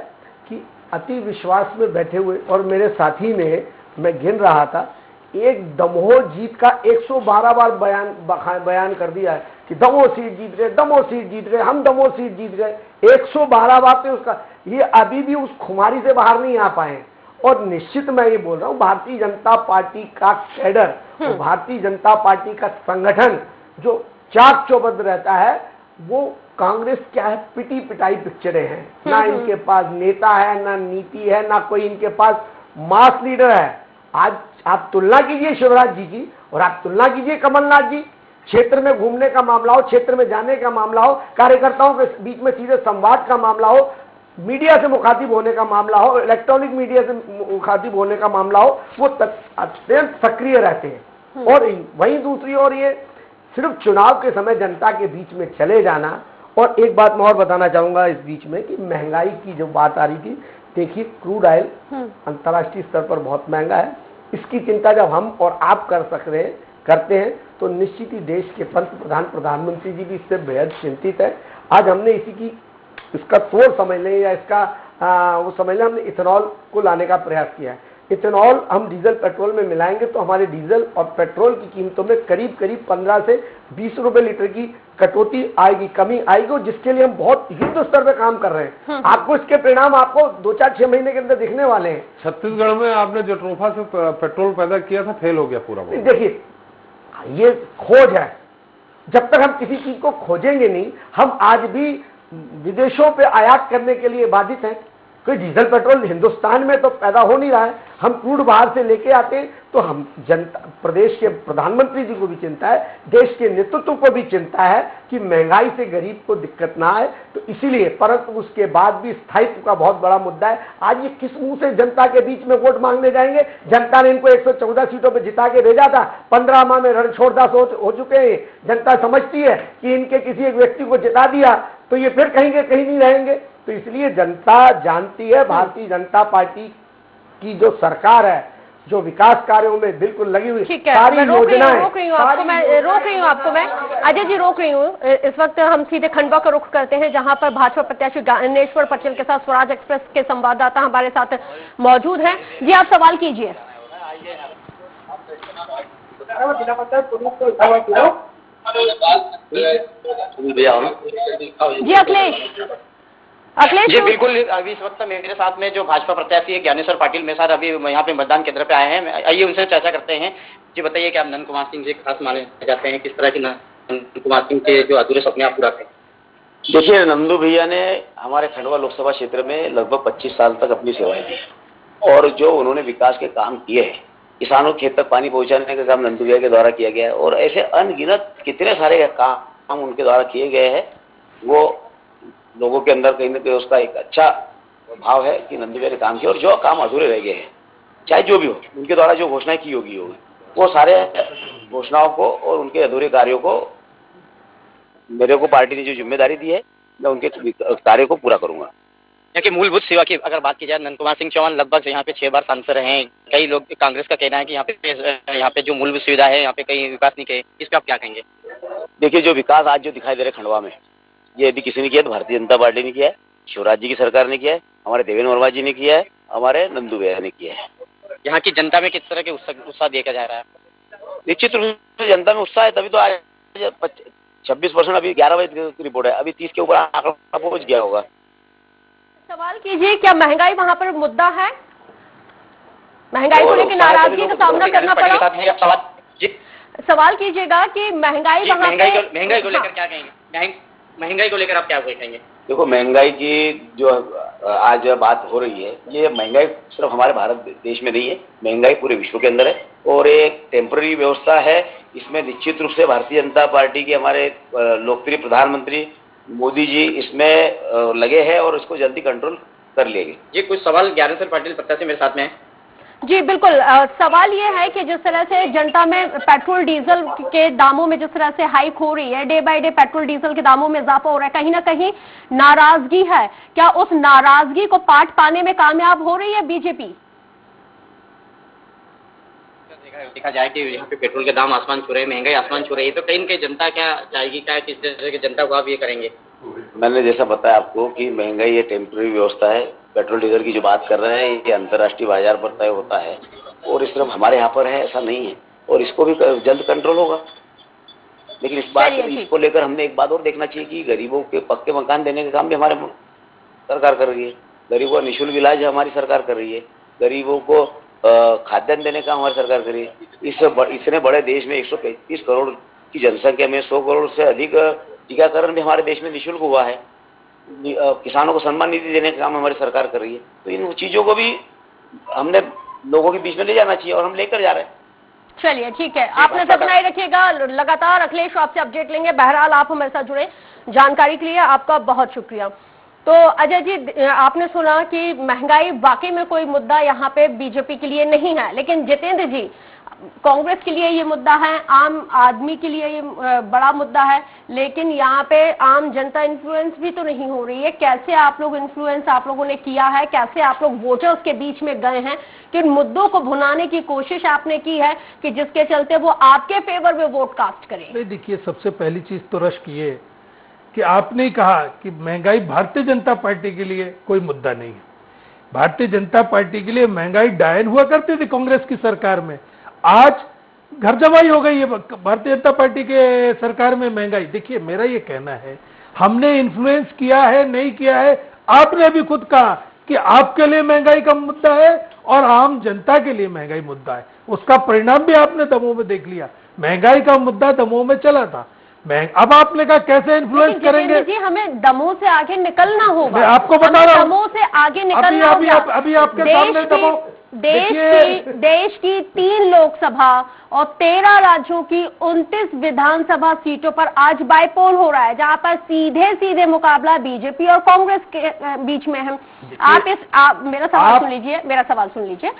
कि अति विश्वास में बैठे हुए, और मेरे साथी ने, मैं गिन रहा था, एक दमोह जीत का 112 बार बयान कर दिया है कि दमोह सीट जीत रहे, दमोह सीट जीत रहे, हम दमोह सीट जीत गए। 112 बार पे उसका, ये अभी भी उस खुमारी से बाहर नहीं आ पाए। और निश्चित मैं ये बोल रहा हूँ, भारतीय जनता पार्टी का कैडर और भारतीय जनता पार्टी का संगठन जो चाक चौबंद रहता है, वो कांग्रेस क्या है, पिटी पिटाई पिक्चरें हैं। ना इनके पास नेता है, ना नीति है, ना कोई इनके पास मास लीडर है। आज आप तुलना कीजिए शिवराज जी की और आप तुलना कीजिए कमलनाथ जी। क्षेत्र में घूमने का मामला हो, क्षेत्र में जाने का मामला हो, कार्यकर्ताओं के बीच में सीधे संवाद का मामला हो, मीडिया से मुखातिब होने का मामला हो, इलेक्ट्रॉनिक मीडिया से मुखातिब होने का मामला हो, वो अत्यंत सक्रिय रहते हैं। और वहीं दूसरी ओर ये सिर्फ चुनाव के समय जनता के बीच में चले जाना। और एक बात मैं और बताना चाहूंगा इस बीच में कि महंगाई की जो बात आ रही थी, देखिए क्रूड ऑयल अंतर्राष्ट्रीय स्तर पर बहुत महंगा है। इसकी चिंता जब हम और आप करते हैं तो निश्चित ही देश के प्रधानमंत्री जी भी इससे बेहद चिंतित है। आज हमने इसका तोड़ समझ लें या इसका वो समझ लें, हमने इथेनॉल को लाने का प्रयास किया है। इथेनॉल हम डीजल पेट्रोल में मिलाएंगे तो हमारे डीजल और पेट्रोल की कीमतों में करीब करीब 15 से 20 रुपए लीटर की कटौती आएगी, कमी आएगी, और जिसके लिए हम बहुत युद्ध स्तर पे काम कर रहे हैं। आपको इसके परिणाम आपको 2-4-6 महीने के अंदर दिखने वाले हैं। छत्तीसगढ़ में आपने जट्रोफा से पेट्रोल पैदा किया था, फेल हो गया पूरा। देखिए ये खोज है, जब तक हम किसी चीज को खोजेंगे नहीं, हम आज भी विदेशों पे आयात करने के लिए बाधित हैं। कोई डीजल पेट्रोल हिंदुस्तान में तो पैदा हो नहीं रहा है, हम क्रूड बाहर से लेके आते हैं। तो हम जनता, प्रदेश के प्रधानमंत्री जी को भी चिंता है, देश के नेतृत्व को भी चिंता है कि महंगाई से गरीब को दिक्कत ना आए। तो इसीलिए, परंतु उसके बाद भी स्थायित्व का बहुत बड़ा मुद्दा है। आज ये किस मुंह से जनता के बीच में वोट मांगने जाएंगे? जनता ने इनको 114 सीटों पर जिता के भेजा था, 15 माह में रणछोड़दास हो चुके हैं। जनता समझती है कि इनके किसी एक व्यक्ति को जिता दिया तो ये फिर कहीं नहीं रहेंगे। तो इसलिए जनता जानती है, भारतीय जनता पार्टी की जो सरकार है, जो विकास कार्यों में बिल्कुल लगी हुई, सारी योजनाएं, रोक रही हूँ आपको मैं अजय जी रोक रही हूँ। इस वक्त हम सीधे खंडवा का रुख करते हैं, जहां पर भाजपा प्रत्याशी ज्ञानेश्वर पटेल के साथ स्वराज एक्सप्रेस के संवाददाता हमारे साथ मौजूद हैं। जी आप सवाल कीजिए। जी अखिलेश जी बिल्कुल। अभी इस वक्त मेरे साथ में जो भाजपा प्रत्याशी है ज्ञानेश्वर पाटिल मेरे साथ अभी यहाँ पे मतदान केंद्र पे आए हैं। आइए उनसे चर्चा करते हैं। जी बताइए कि आप नंद कुमार सिंह जी खास माने जाते हैं, किस तरह की नंद कुमार सिंह के जो अधूरे सपने आप पूरा करें? देखिए, नंदू भैया ने हमारे खंडवा लोकसभा क्षेत्र में लगभग 25 साल तक अपनी सेवाएं दी, और जो उन्होंने विकास के काम किए हैं, किसानों के खेत तक पानी पहुंचाने का काम नंदू भैया के द्वारा किया गया है, और ऐसे अनगिनत कितने सारे काम उनके द्वारा किए गए हैं। वो लोगों के अंदर कहीं ना कहीं उसका एक अच्छा भाव है कि नंदू भैया ने काम किया, और जो काम अधूरे रह गए हैं, चाहे जो भी हो, उनके द्वारा जो घोषणाएं की होगी वो सारे घोषणाओं को और उनके अधूरे कार्यों को मेरे को पार्टी ने जो जिम्मेदारी दी है, मैं उनके कार्य को पूरा करूंगा। यहाँ की मूलभूत सेवा की अगर बात की जाए, नंद कुमार सिंह चौहान लगभग यहाँ पे 6 बार सांसद रहे हैं। कई लोग कांग्रेस का कहना है कि यहाँ पे जो मूलभूत सुविधा है यहाँ पे कहीं विकास नहीं किए, इस पे आप क्या कहेंगे? देखिए, जो विकास आज जो दिखाई दे रहा है खंडवा में, ये यदि किसी ने किया तो भारतीय जनता पार्टी ने किया है, शिवराज जी की सरकार ने किया है, हमारे देवेंद्र वर्मा जी ने किया है, हमारे नंदू भैया ने किया है। यहाँ की जनता में किस तरह के उत्साह देखा जा रहा है? निश्चित रूप से जनता में उत्साह है, तभी तो आज 26%, अभी 11 बजे की रिपोर्ट है, अभी 30 के ऊपर आंकड़ा पहुंच गया होगा। सवाल कीजिए, क्या महंगाई वहां पर मुद्दा है? महंगाई को लेकर नाराजगी का सामना करना पड़ा? सवाल कीजिएगा कि महंगाई वहां पे, महंगाई को लेकर क्या कहेंगे? महंगाई को लेकर आप क्या कहेंगे? देखो, महंगाई की जो आज बात हो रही है, ये महंगाई सिर्फ हमारे भारत देश में नहीं है, महंगाई पूरे विश्व के अंदर है, और एक टेम्पररी व्यवस्था है। इसमें निश्चित रूप से भारतीय जनता पार्टी के हमारे लोकप्रिय प्रधानमंत्री मोदी जी इसमें लगे हैं, और इसको जल्दी कंट्रोल कर लेंगे। जी कुछ सवाल ज्ञानेश्वर पाटिल प्रत्याशी मेरे साथ में है। जी बिल्कुल। सवाल ये है कि जिस तरह से जनता में पेट्रोल डीजल के दामों में जिस तरह से हाइक हो रही है, day by day petrol diesel के दामों में इजाफा हो रहा है, कहीं ना कहीं नाराजगी है। क्या उस नाराजगी को पाट पाने में कामयाब हो रही है बीजेपी? देखा जाए कि यहाँ पे पेट्रोल के दाम आसमान छू रहे हैं, महंगाई आसमान छू रही है, तो कहीं न कहीं जनता क्या चाहेगी, क्या किस तरह की जनता को आप ये करेंगे? मैंने जैसा बताया आपको कि महंगाई ये टेम्पररी व्यवस्था है। पेट्रोल डीजल की जो बात कर रहे हैं, ये अंतर्राष्ट्रीय बाजार पर तय होता है, और इस तरफ हमारे यहाँ पर है ऐसा नहीं है, और इसको भी जल्द कंट्रोल होगा। लेकिन इसको लेकर हमने एक बात और देखना चाहिए कि गरीबों के पक्के मकान देने का काम भी हमारे सरकार कर रही है, गरीबों का निःशुल्क इलाज हमारी सरकार कर रही है, गरीबों को खाद्यान्न देने का हमारी सरकार कर रही है। इतने बड़े देश में 135 करोड़ की जनसंख्या में 100 करोड़ से अधिक टीकाकरण भी हमारे देश में निःशुल्क हुआ है। किसानों को सम्मान निधि देने का काम हमारी सरकार कर रही है। तो इन चीजों को भी हमने लोगों के बीच में ले जाना चाहिए, और हम लेकर जा रहे हैं। चलिए ठीक है, आप नजर बनाए रखिएगा, लगातार अखिलेश आपसे अपडेट लेंगे। बहरहाल आप हमारे साथ जुड़े जानकारी के लिए आपका बहुत शुक्रिया। तो अजय जी, आपने सुना कि महंगाई वाकई में कोई मुद्दा यहाँ पे बीजेपी के लिए नहीं है, लेकिन जितेंद्र जी, कांग्रेस के लिए ये मुद्दा है, आम आदमी के लिए ये बड़ा मुद्दा है, लेकिन यहाँ पे आम जनता इन्फ्लुएंस भी तो नहीं हो रही है। कैसे आप लोग इन्फ्लुएंस आप लोगों ने किया है, कैसे आप लोग वोटर्स के बीच में गए हैं, किन मुद्दों को भुनाने की कोशिश आपने की है कि जिसके चलते वो आपके फेवर में वोट कास्ट करें? नहीं, देखिए, सबसे पहली चीज तो रश्क ये कि आपने कहा कि महंगाई भारतीय जनता पार्टी के लिए कोई मुद्दा नहीं है। भारतीय जनता पार्टी के लिए महंगाई डायन हुआ करती थी कांग्रेस की सरकार में, आज घर जमाई हो गई है भारतीय जनता पार्टी के सरकार में महंगाई। देखिए, मेरा ये कहना है, हमने इन्फ्लुएंस किया है नहीं किया है, आपने भी खुद कहा कि आपके लिए महंगाई का मुद्दा है और आम जनता के लिए महंगाई मुद्दा है। उसका परिणाम भी आपने दमोह में देख लिया। महंगाई का मुद्दा दमोह में चला था। अब आपने कहा कैसे इन्फ्लुएंस करेंगे? जी, हमें दमोह से आगे निकलना होगा। मैं आपको बता रहा हूं, दमोह से आगे निकलना होगा। अभी आपके सामने दमोह, देश की 3 लोकसभा और 13 राज्यों की 29 विधानसभा सीटों पर आज बाईपोल हो रहा है, जहां पर सीधे सीधे मुकाबला बीजेपी और कांग्रेस के बीच में है। मेरा सवाल सुन लीजिए।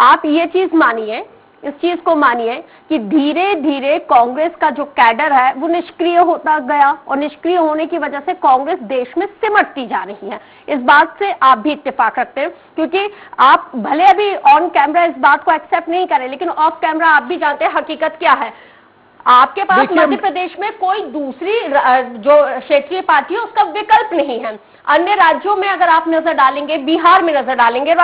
आप ये चीज मानिए, इस चीज को मानिए कि धीरे धीरे कांग्रेस का जो कैडर है वो निष्क्रिय होता गया, और निष्क्रिय होने की वजह से कांग्रेस देश में सिमटती जा रही है। इस बात से आप भी इत्तेफाक रखते हैं, क्योंकि आप भले अभी ऑन कैमरा इस बात को एक्सेप्ट नहीं करें, लेकिन ऑफ कैमरा आप भी जानते हैं हकीकत क्या है। आपके पास मध्य प्रदेश में कोई दूसरी जो क्षेत्रीय पार्टी है उसका विकल्प नहीं है। अन्य राज्यों में अगर आप नजर डालेंगे, बिहार में नजर डालेंगे,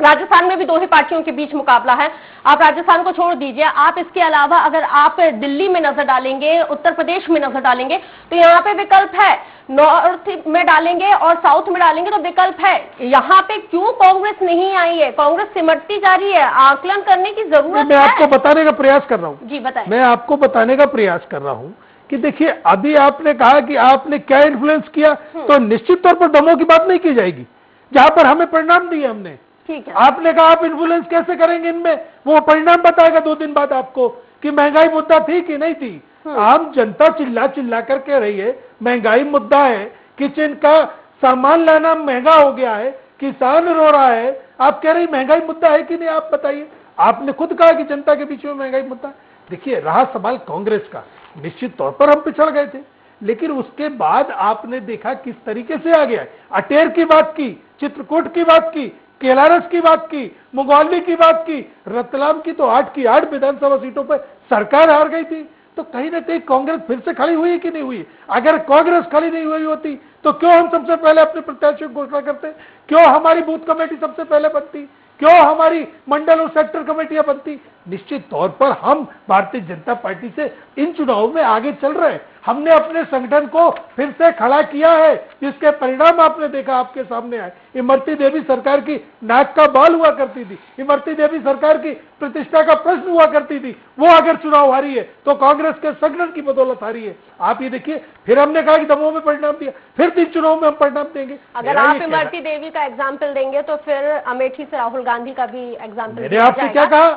राजस्थान में भी 2 ही पार्टियों के बीच मुकाबला है। आप राजस्थान को छोड़ दीजिए, आप इसके अलावा अगर आप दिल्ली में नजर डालेंगे, उत्तर प्रदेश में नजर डालेंगे, तो यहाँ पे विकल्प है। नॉर्थ में डालेंगे और साउथ में डालेंगे तो विकल्प है। यहाँ पे क्यों कांग्रेस नहीं आई है? कांग्रेस सिमटती जा रही है, आकलन करने की जरूरत है। मैं आपको बताने का प्रयास कर रहा हूँ। जी बताएं। मैं आपको बताने का प्रयास कर रहा हूँ कि देखिए, अभी आपने कहा कि आपने क्या इन्फ्लुएंस किया, तो निश्चित तौर पर दमोह की बात नहीं की जाएगी, जहां पर हमें परिणाम दिए हमने। आपने कहा आप इन्फ्लुएंस कैसे करेंगे इनमें, वो परिणाम बताएगा 2 दिन बाद आपको कि महंगाई मुद्दा थी कि नहीं थी। आम जनता चिल्ला चिल्ला कर कह रही है महंगाई मुद्दा है, किचन का सामान लाना महंगा हो गया है, किसान रो रहा है। आप कह रही महंगाई मुद्दा है कि नहीं, आप बताइए। आपने खुद कहा कि जनता के बीच में महंगाई मुद्दा है। देखिए, रहा सवाल कांग्रेस का, निश्चित तौर पर हम पिछड़ गए थे, लेकिन उसके बाद आपने देखा किस तरीके से आ गया। अटेर की बात की, चित्रकूट की बात की, केलारस की बात की, मुंगौली की बात की, रतलाम की तो 8 की 8 विधानसभा सीटों पर सरकार हार गई थी। तो कहीं ना कहीं कांग्रेस फिर से खड़ी हुई कि नहीं हुई? अगर कांग्रेस खड़ी नहीं हुई होती तो क्यों हम सबसे पहले अपने प्रत्याशियों की घोषणा करते? क्यों हमारी बूथ कमेटी सबसे पहले बनती? क्यों हमारी मंडल और सेक्टर कमेटियां बनती? निश्चित तौर पर हम भारतीय जनता पार्टी से इन चुनावों में आगे चल रहे हैं। हमने अपने संगठन को फिर से खड़ा किया है, जिसके परिणाम आपने देखा, आपके सामने आए। इमरती देवी सरकार की नाक का बाल हुआ करती थी, इमरती देवी सरकार की प्रतिष्ठा का प्रश्न हुआ करती थी, वो अगर चुनाव हारी है तो कांग्रेस के संगठन की बदौलत हारी है। आप ये देखिए, फिर हमने कहा कि दमोह में परिणाम दिया, फिर 3 चुनाव में हम परिणाम देंगे। अगर आप इमरती देवी का एग्जाम्पल देंगे तो फिर अमेठी से राहुल गांधी का भी एग्जाम्पल। मैंने आपसे क्या कहा?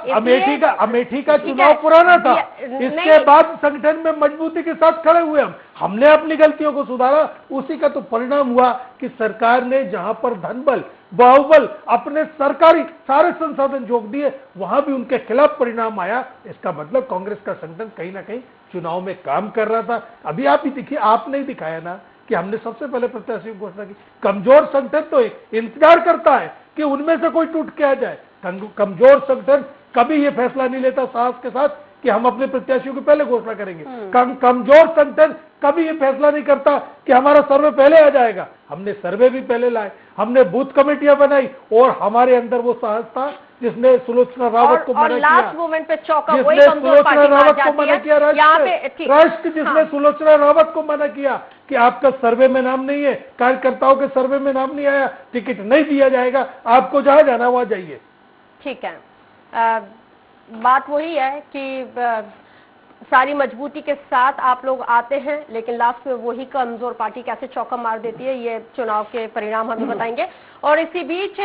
अमेठी का चुनाव पुराना था, इसके बाद संगठन में मजबूती के साथ खड़े हुए हमने अपनी गलतियों को सुधारा। उसी का तो परिणाम हुआ कि सरकार ने जहां पर धनबल बाहुबल अपने सरकारी सारे संसाधन झोंक दिए, वहां भी उनके खिलाफ परिणाम आया। इसका मतलब कांग्रेस का संगठन कहीं ना कहीं चुनाव में काम कर रहा था। अभी आप ही देखिए, आपने ही दिखाया ना कि हमने सबसे पहले प्रत्याशी की घोषणा की। कमजोर संगठन तो इंतजार करता है कि उनमें से कोई टूट के आ जाए। कमजोर संगठन कभी ये फैसला नहीं लेता साहस के साथ कि हम अपने प्रत्याशियों की पहले घोषणा करेंगे। कमजोर संगठन कभी ये फैसला नहीं करता कि हमारा सर्वे पहले आ जाएगा। हमने सर्वे भी पहले लाए, हमने बूथ कमेटियां बनाई, और हमारे अंदर वो साहस था जिसने सुलोचना रावत को मना किया, लास्ट मोमेंट पे चौका वही जिसने कमजोर सुलोचना पार्टी रावत को मना किया, राष्ट्र जिसने सुलोचना रावत को मना किया कि आपका सर्वे में नाम नहीं है, कार्यकर्ताओं के सर्वे में नाम नहीं आया, टिकट नहीं दिया जाएगा, आपको जहां जाना वहां जाइए। ठीक है, बात वही है कि सारी मजबूती के साथ आप लोग आते हैं, लेकिन लास्ट में वही कमजोर पार्टी कैसे चौका मार देती है, ये चुनाव के परिणाम हमें बताएंगे। और इसी बीच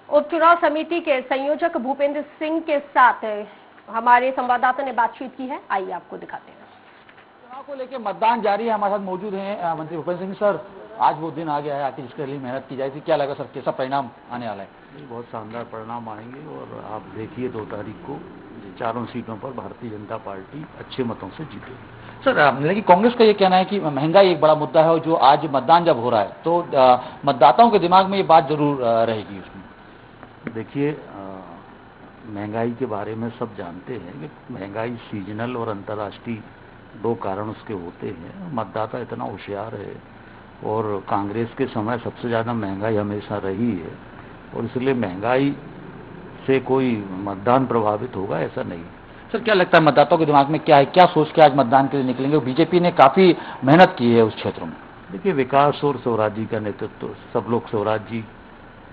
उपचुनाव समिति के संयोजक भूपेंद्र सिंह के साथ हमारे संवाददाता ने बातचीत की है, आइए आपको दिखाते हैं। चुनाव को लेकर मतदान जारी है। हमारे साथ मौजूद हैं मंत्री भूपेंद्र सिंह सर। आज वो दिन आ गया है आखिर जिसके लिए मेहनत की जाए थी, क्या लगा सर, कैसा परिणाम आने वाला है? बहुत शानदार परिणाम आएंगे और आप देखिए 2 तारीख को चारों सीटों पर भारतीय जनता पार्टी अच्छे मतों से जीतेगी। सर लेकिन कांग्रेस का ये कहना है कि महंगाई एक बड़ा मुद्दा है और जो आज मतदान जब हो रहा है तो मतदाताओं के दिमाग में ये बात जरूर रहेगी उसमें। देखिए महंगाई के बारे में सब जानते हैं कि महंगाई सीजनल और अंतर्राष्ट्रीय 2 कारण उसके होते हैं। मतदाता इतना होशियार है और कांग्रेस के समय सबसे ज़्यादा महंगाई हमेशा रही है और इसलिए महंगाई से कोई मतदान प्रभावित होगा ऐसा नहीं। सर क्या लगता है मतदाताओं के दिमाग में क्या है, क्या सोच के आज मतदान के लिए निकलेंगे? बीजेपी ने काफी मेहनत की है उस क्षेत्र में। देखिए विकास और स्वराज जी का नेतृत्व, सब लोग स्वराज जी,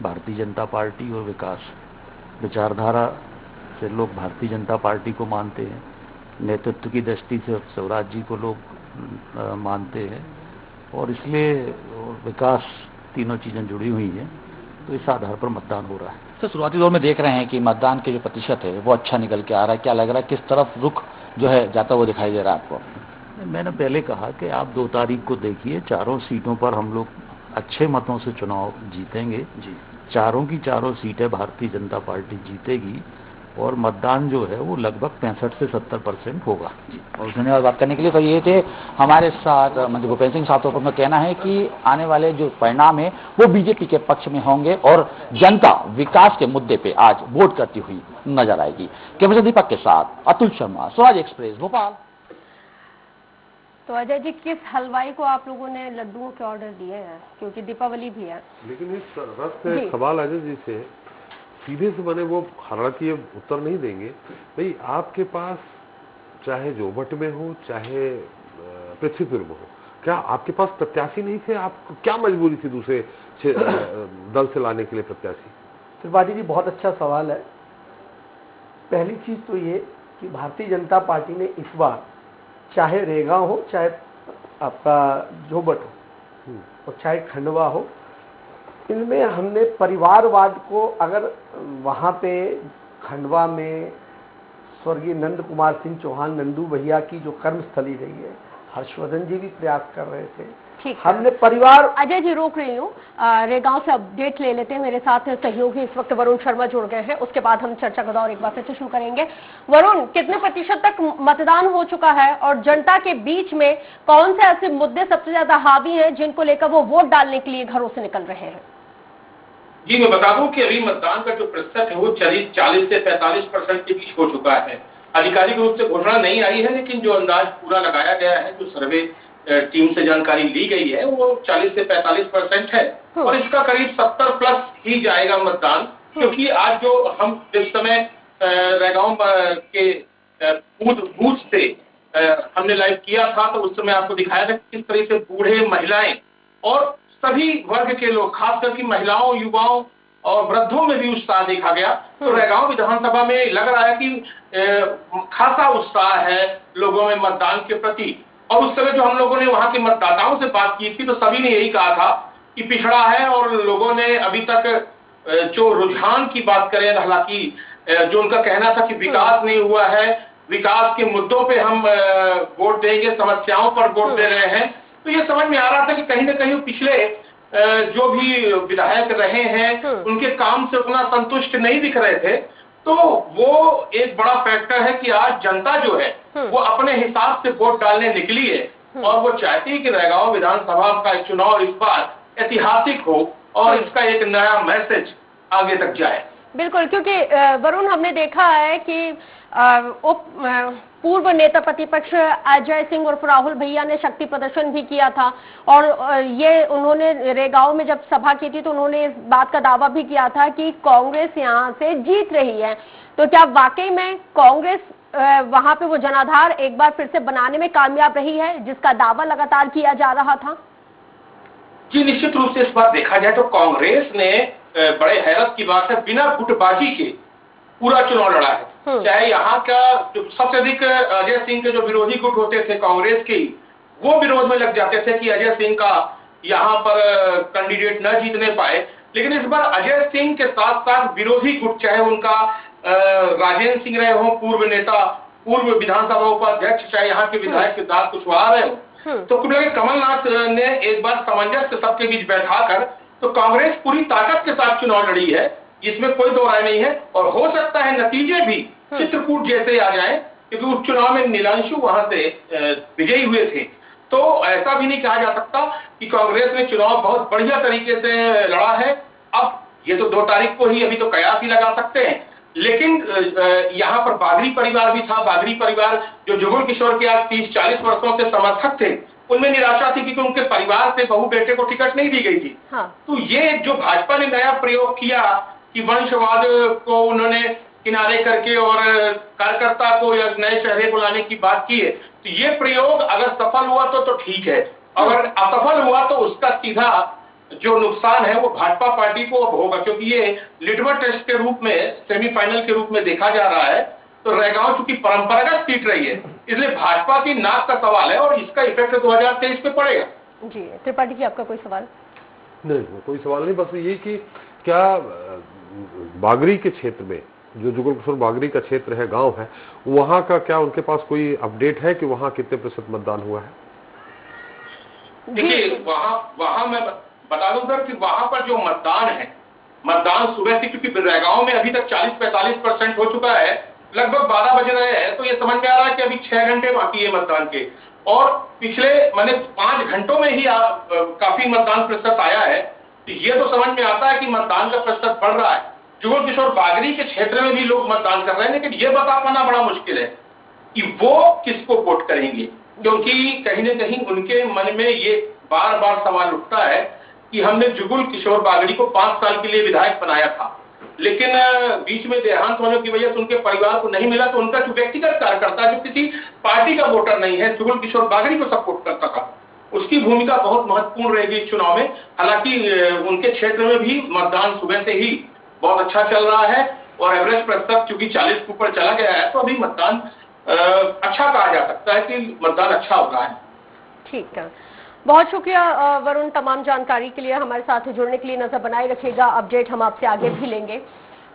भारतीय जनता पार्टी और विकास विचारधारा से लोग भारतीय जनता पार्टी को मानते हैं, नेतृत्व की दृष्टि से स्वराज जी को लोग मानते हैं और इसलिए विकास तीनों चीजें जुड़ी हुई हैं, तो इस आधार पर मतदान हो रहा है। सर शुरुआती दौर में देख रहे हैं कि मतदान के जो प्रतिशत है वो अच्छा निकल के आ रहा है, क्या लग रहा है किस तरफ रुख जो है जाता हुआ दिखाई दे रहा है आपको? मैंने पहले कहा कि आप 2 तारीख को देखिए, चारों सीटों पर हम लोग अच्छे मतों से चुनाव जीतेंगे जी। चारों की चारों सीटें भारतीय जनता पार्टी जीतेगी और मतदान जो है वो लगभग 65 से 70% होगा जी। और धन्यवाद बात करने के लिए। तो ये थे हमारे साथ मंत्री भूपेंद्र सिंह साहब। तो अपना कहना है कि आने वाले जो परिणाम है वो बीजेपी के पक्ष में होंगे और जनता विकास के मुद्दे पे आज वोट करती हुई नजर आएगी। कैमरा दीपक के साथ अतुल शर्मा, स्वराज एक्सप्रेस, भोपाल। तो अजय जी, किस हलवाई को आप लोगों ने लड्डुओं के ऑर्डर दिए हैं, क्योंकि दीपावली भी है? लेकिन इस रस से सवाल अजय जी से सीधे से बने वो हालांकि ये उत्तर नहीं देंगे। भाई आपके पास चाहे जोबट में हो चाहे पृथ्वीपुर में हो, क्या आपके पास प्रत्याशी नहीं थे? आपको क्या मजबूरी थी दूसरे दल से लाने के लिए प्रत्याशी? त्रिपाठी जी बहुत अच्छा सवाल है। पहली चीज तो ये कि भारतीय जनता पार्टी ने इस बार चाहे रेगांव हो चाहे आपका जोबट हो और चाहे खंडवा हो, इनमें हमने परिवारवाद को, अगर वहाँ पे खंडवा में स्वर्गीय नंद कुमार सिंह चौहान नंदू भैया की जो कर्मस्थली रही है, हर्षवर्धन जी भी प्रयास कर रहे थे। ठीक, हमने परिवार। अजय जी रोक रही हूँ, रेगांव से अपडेट ले लेते हैं। मेरे साथ सहयोगी इस वक्त वरुण शर्मा जुड़ गए हैं, उसके बाद हम चर्चा का दौर एक बार फिर से शुरू करेंगे। वरुण, कितने प्रतिशत तक मतदान हो चुका है और जनता के बीच में कौन से ऐसे मुद्दे सबसे ज्यादा हावी हैं जिनको लेकर वो वोट डालने के लिए घरों से निकल रहे हैं? जी मैं बता दूं कि अभी मतदान का जो प्रतिशत है वो 40 से 45% के बीच हो चुका है। आधिकारिक रूप से घोषणा नहीं आई है, लेकिन जो अंदाज पूरा लगाया गया है, जो सर्वे टीम से जानकारी ली गई है, वो 40 से 45% है और इसका करीब 70+ ही जाएगा मतदान। क्योंकि आज जो हम जिस समय रेगांव के बूथ से हमने लाइव किया था, तो उस समय आपको दिखाया था किस तरह से बूढ़े, महिलाएं और सभी वर्ग के लोग, खासकर की महिलाओं, युवाओं और वृद्धों में भी उत्साह देखा गया। तो रेगांव विधानसभा में लग रहा है कि खासा उत्साह है लोगों में मतदान के प्रति। और उस समय जो हम लोगों ने वहां के मतदाताओं से बात की थी, तो सभी ने यही कहा था कि पिछड़ा है और लोगों ने अभी तक जो रुझान की बात करें, हालांकि जो उनका कहना था कि विकास नहीं हुआ है, विकास के मुद्दों पे हम वोट देंगे, समस्याओं पर वोट दे रहे हैं। तो ये समझ में आ रहा था कि कहीं ना कहीं पिछले जो भी विधायक रहे हैं उनके काम से उतना संतुष्ट नहीं दिख रहे थे। तो वो एक बड़ा फैक्टर है कि आज जनता जो है वो अपने हिसाब से वोट डालने निकली है और वो चाहती है कि रेगांव विधानसभा का चुनाव इस बार ऐतिहासिक हो और इसका एक नया मैसेज आगे तक जाए। बिल्कुल, क्योंकि वरुण हमने देखा है कि पूर्व नेता प्रतिपक्ष अजय सिंह उर्फ राहुल भैया ने शक्ति प्रदर्शन भी किया था और ये उन्होंने रेगांव में जब सभा की थी तो उन्होंने इस बात का दावा भी किया था कि कांग्रेस यहाँ से जीत रही है। तो क्या वाकई में कांग्रेस वहां पे वो जनाधार एक बार फिर से बनाने में कामयाब रही है, जिसका दावा लगातार किया जा रहा था? जी निश्चित रूप से इस बार देखा जाए तो कांग्रेस ने बड़े हैरत की बात है बिना गुटबाजी के पूरा चुनाव लड़ा है। चाहे यहाँ का जो सबसे अधिक अजय सिंह के जो विरोधी गुट होते थे कांग्रेस के, वो विरोध में लग जाते थे कि अजय सिंह का यहाँ पर कैंडिडेट न जीतने पाए। लेकिन इस बार अजय सिंह के साथ साथ विरोधी गुट, चाहे उनका राजेंद्र सिंह रहे हों पूर्व नेता पूर्व विधानसभा उपाध्यक्ष, चाहे यहाँ के विधायक सिद्धार्थ कुशवाहा रहे हो, तो कुल मिलाकर कमलनाथ ने एक बार सामंजस्य सबके बीच बैठाकर तो कांग्रेस पूरी ताकत के साथ चुनाव लड़ी है, इसमें कोई दो राय नहीं है। और हो सकता है नतीजे भी चित्रकूट जैसे आ जाए, क्योंकि उस चुनाव में नीलांशु वहां से विजयी हुए थे। तो ऐसा भी नहीं कहा जा सकता कि कांग्रेस ने चुनाव बहुत बढ़िया तरीके से लड़ा है। अब ये तो 2 तारीख को ही, अभी तो कयास ही लगा सकते हैं, लेकिन यहाँ पर बागरी परिवार भी था। बागरी परिवार जो जुगल किशोर के आज 30-40 वर्षों से समर्थक थे, उनमें निराशा थी क्योंकि उनके परिवार से बहू बेटे को टिकट नहीं दी गई थी। हाँ। तो ये जो भाजपा ने नया प्रयोग किया कि वंशवाद को उन्होंने किनारे करके और कार्यकर्ता को या नए चेहरे को लाने की बात की है, तो ये प्रयोग अगर सफल हुआ तो ठीक है, अगर असफल हुआ तो उसका सीधा जो नुकसान है वो भाजपा पार्टी को अब होगा, क्योंकि ये लिटमस टेस्ट के रूप में, सेमीफाइनल के रूप में देखा जा रहा है। तो रैगांव चूंकि परंपरागत सीट रही है, इसलिए भाजपा की नाक का सवाल है और इसका इफेक्ट 2023 पे पड़ेगा। जी त्रिपाठी जी, आपका कोई सवाल? नहीं, कोई सवाल नहीं, बस ये कि क्या बागरी के क्षेत्र में, जो जुगल किशोर बागरी का क्षेत्र है, गांव है, वहां का क्या उनके पास कोई अपडेट है कि वहां कितने प्रतिशत मतदान हुआ है? देखिए वहां मैं बता दूं सर कि वहां पर जो मतदान है, मतदान सुबह से, क्योंकि रैगांव में अभी तक 40-45% हो चुका है, लगभग 12 बज रहे हैं, तो ये समझ में आ रहा है कि अभी 6 घंटे बाकी है मतदान के। और पिछले 5 घंटों में ही काफी मतदान प्रतिशत आया है, तो ये तो समझ में आता है कि मतदान का प्रतिशत बढ़ रहा है। जुगल किशोर बागरी के क्षेत्र में भी लोग मतदान कर रहे हैं, लेकिन ये बता पाना बड़ा मुश्किल है कि वो किसको वोट करेंगे, क्योंकि कहीं न कहीं उनके मन में ये बार बार सवाल उठता है कि हमने जुगल किशोर बागरी को 5 साल के लिए विधायक बनाया था, लेकिन बीच में देहांत होने की वजह से उनके परिवार को नहीं मिला, तो उनका जो व्यक्तिगत कार्यकर्ता जो किसी पार्टी का वोटर नहीं है, जुगल किशोर बागरी को सपोर्ट करता था, उसकी भूमिका बहुत महत्वपूर्ण रहेगी इस चुनाव में। हालांकि उनके क्षेत्र में भी मतदान सुबह से ही बहुत अच्छा चल रहा है और एवरेज प्रतिशत चूंकि 40 के ऊपर चला गया है, तो अभी मतदान अच्छा कहा जा सकता है कि मतदान अच्छा हो रहा है। ठीक है, बहुत शुक्रिया वरुण, तमाम जानकारी के लिए। हमारे साथ जुड़ने के लिए नजर बनाए रखिएगा, अपडेट हम आपसे आगे भी लेंगे।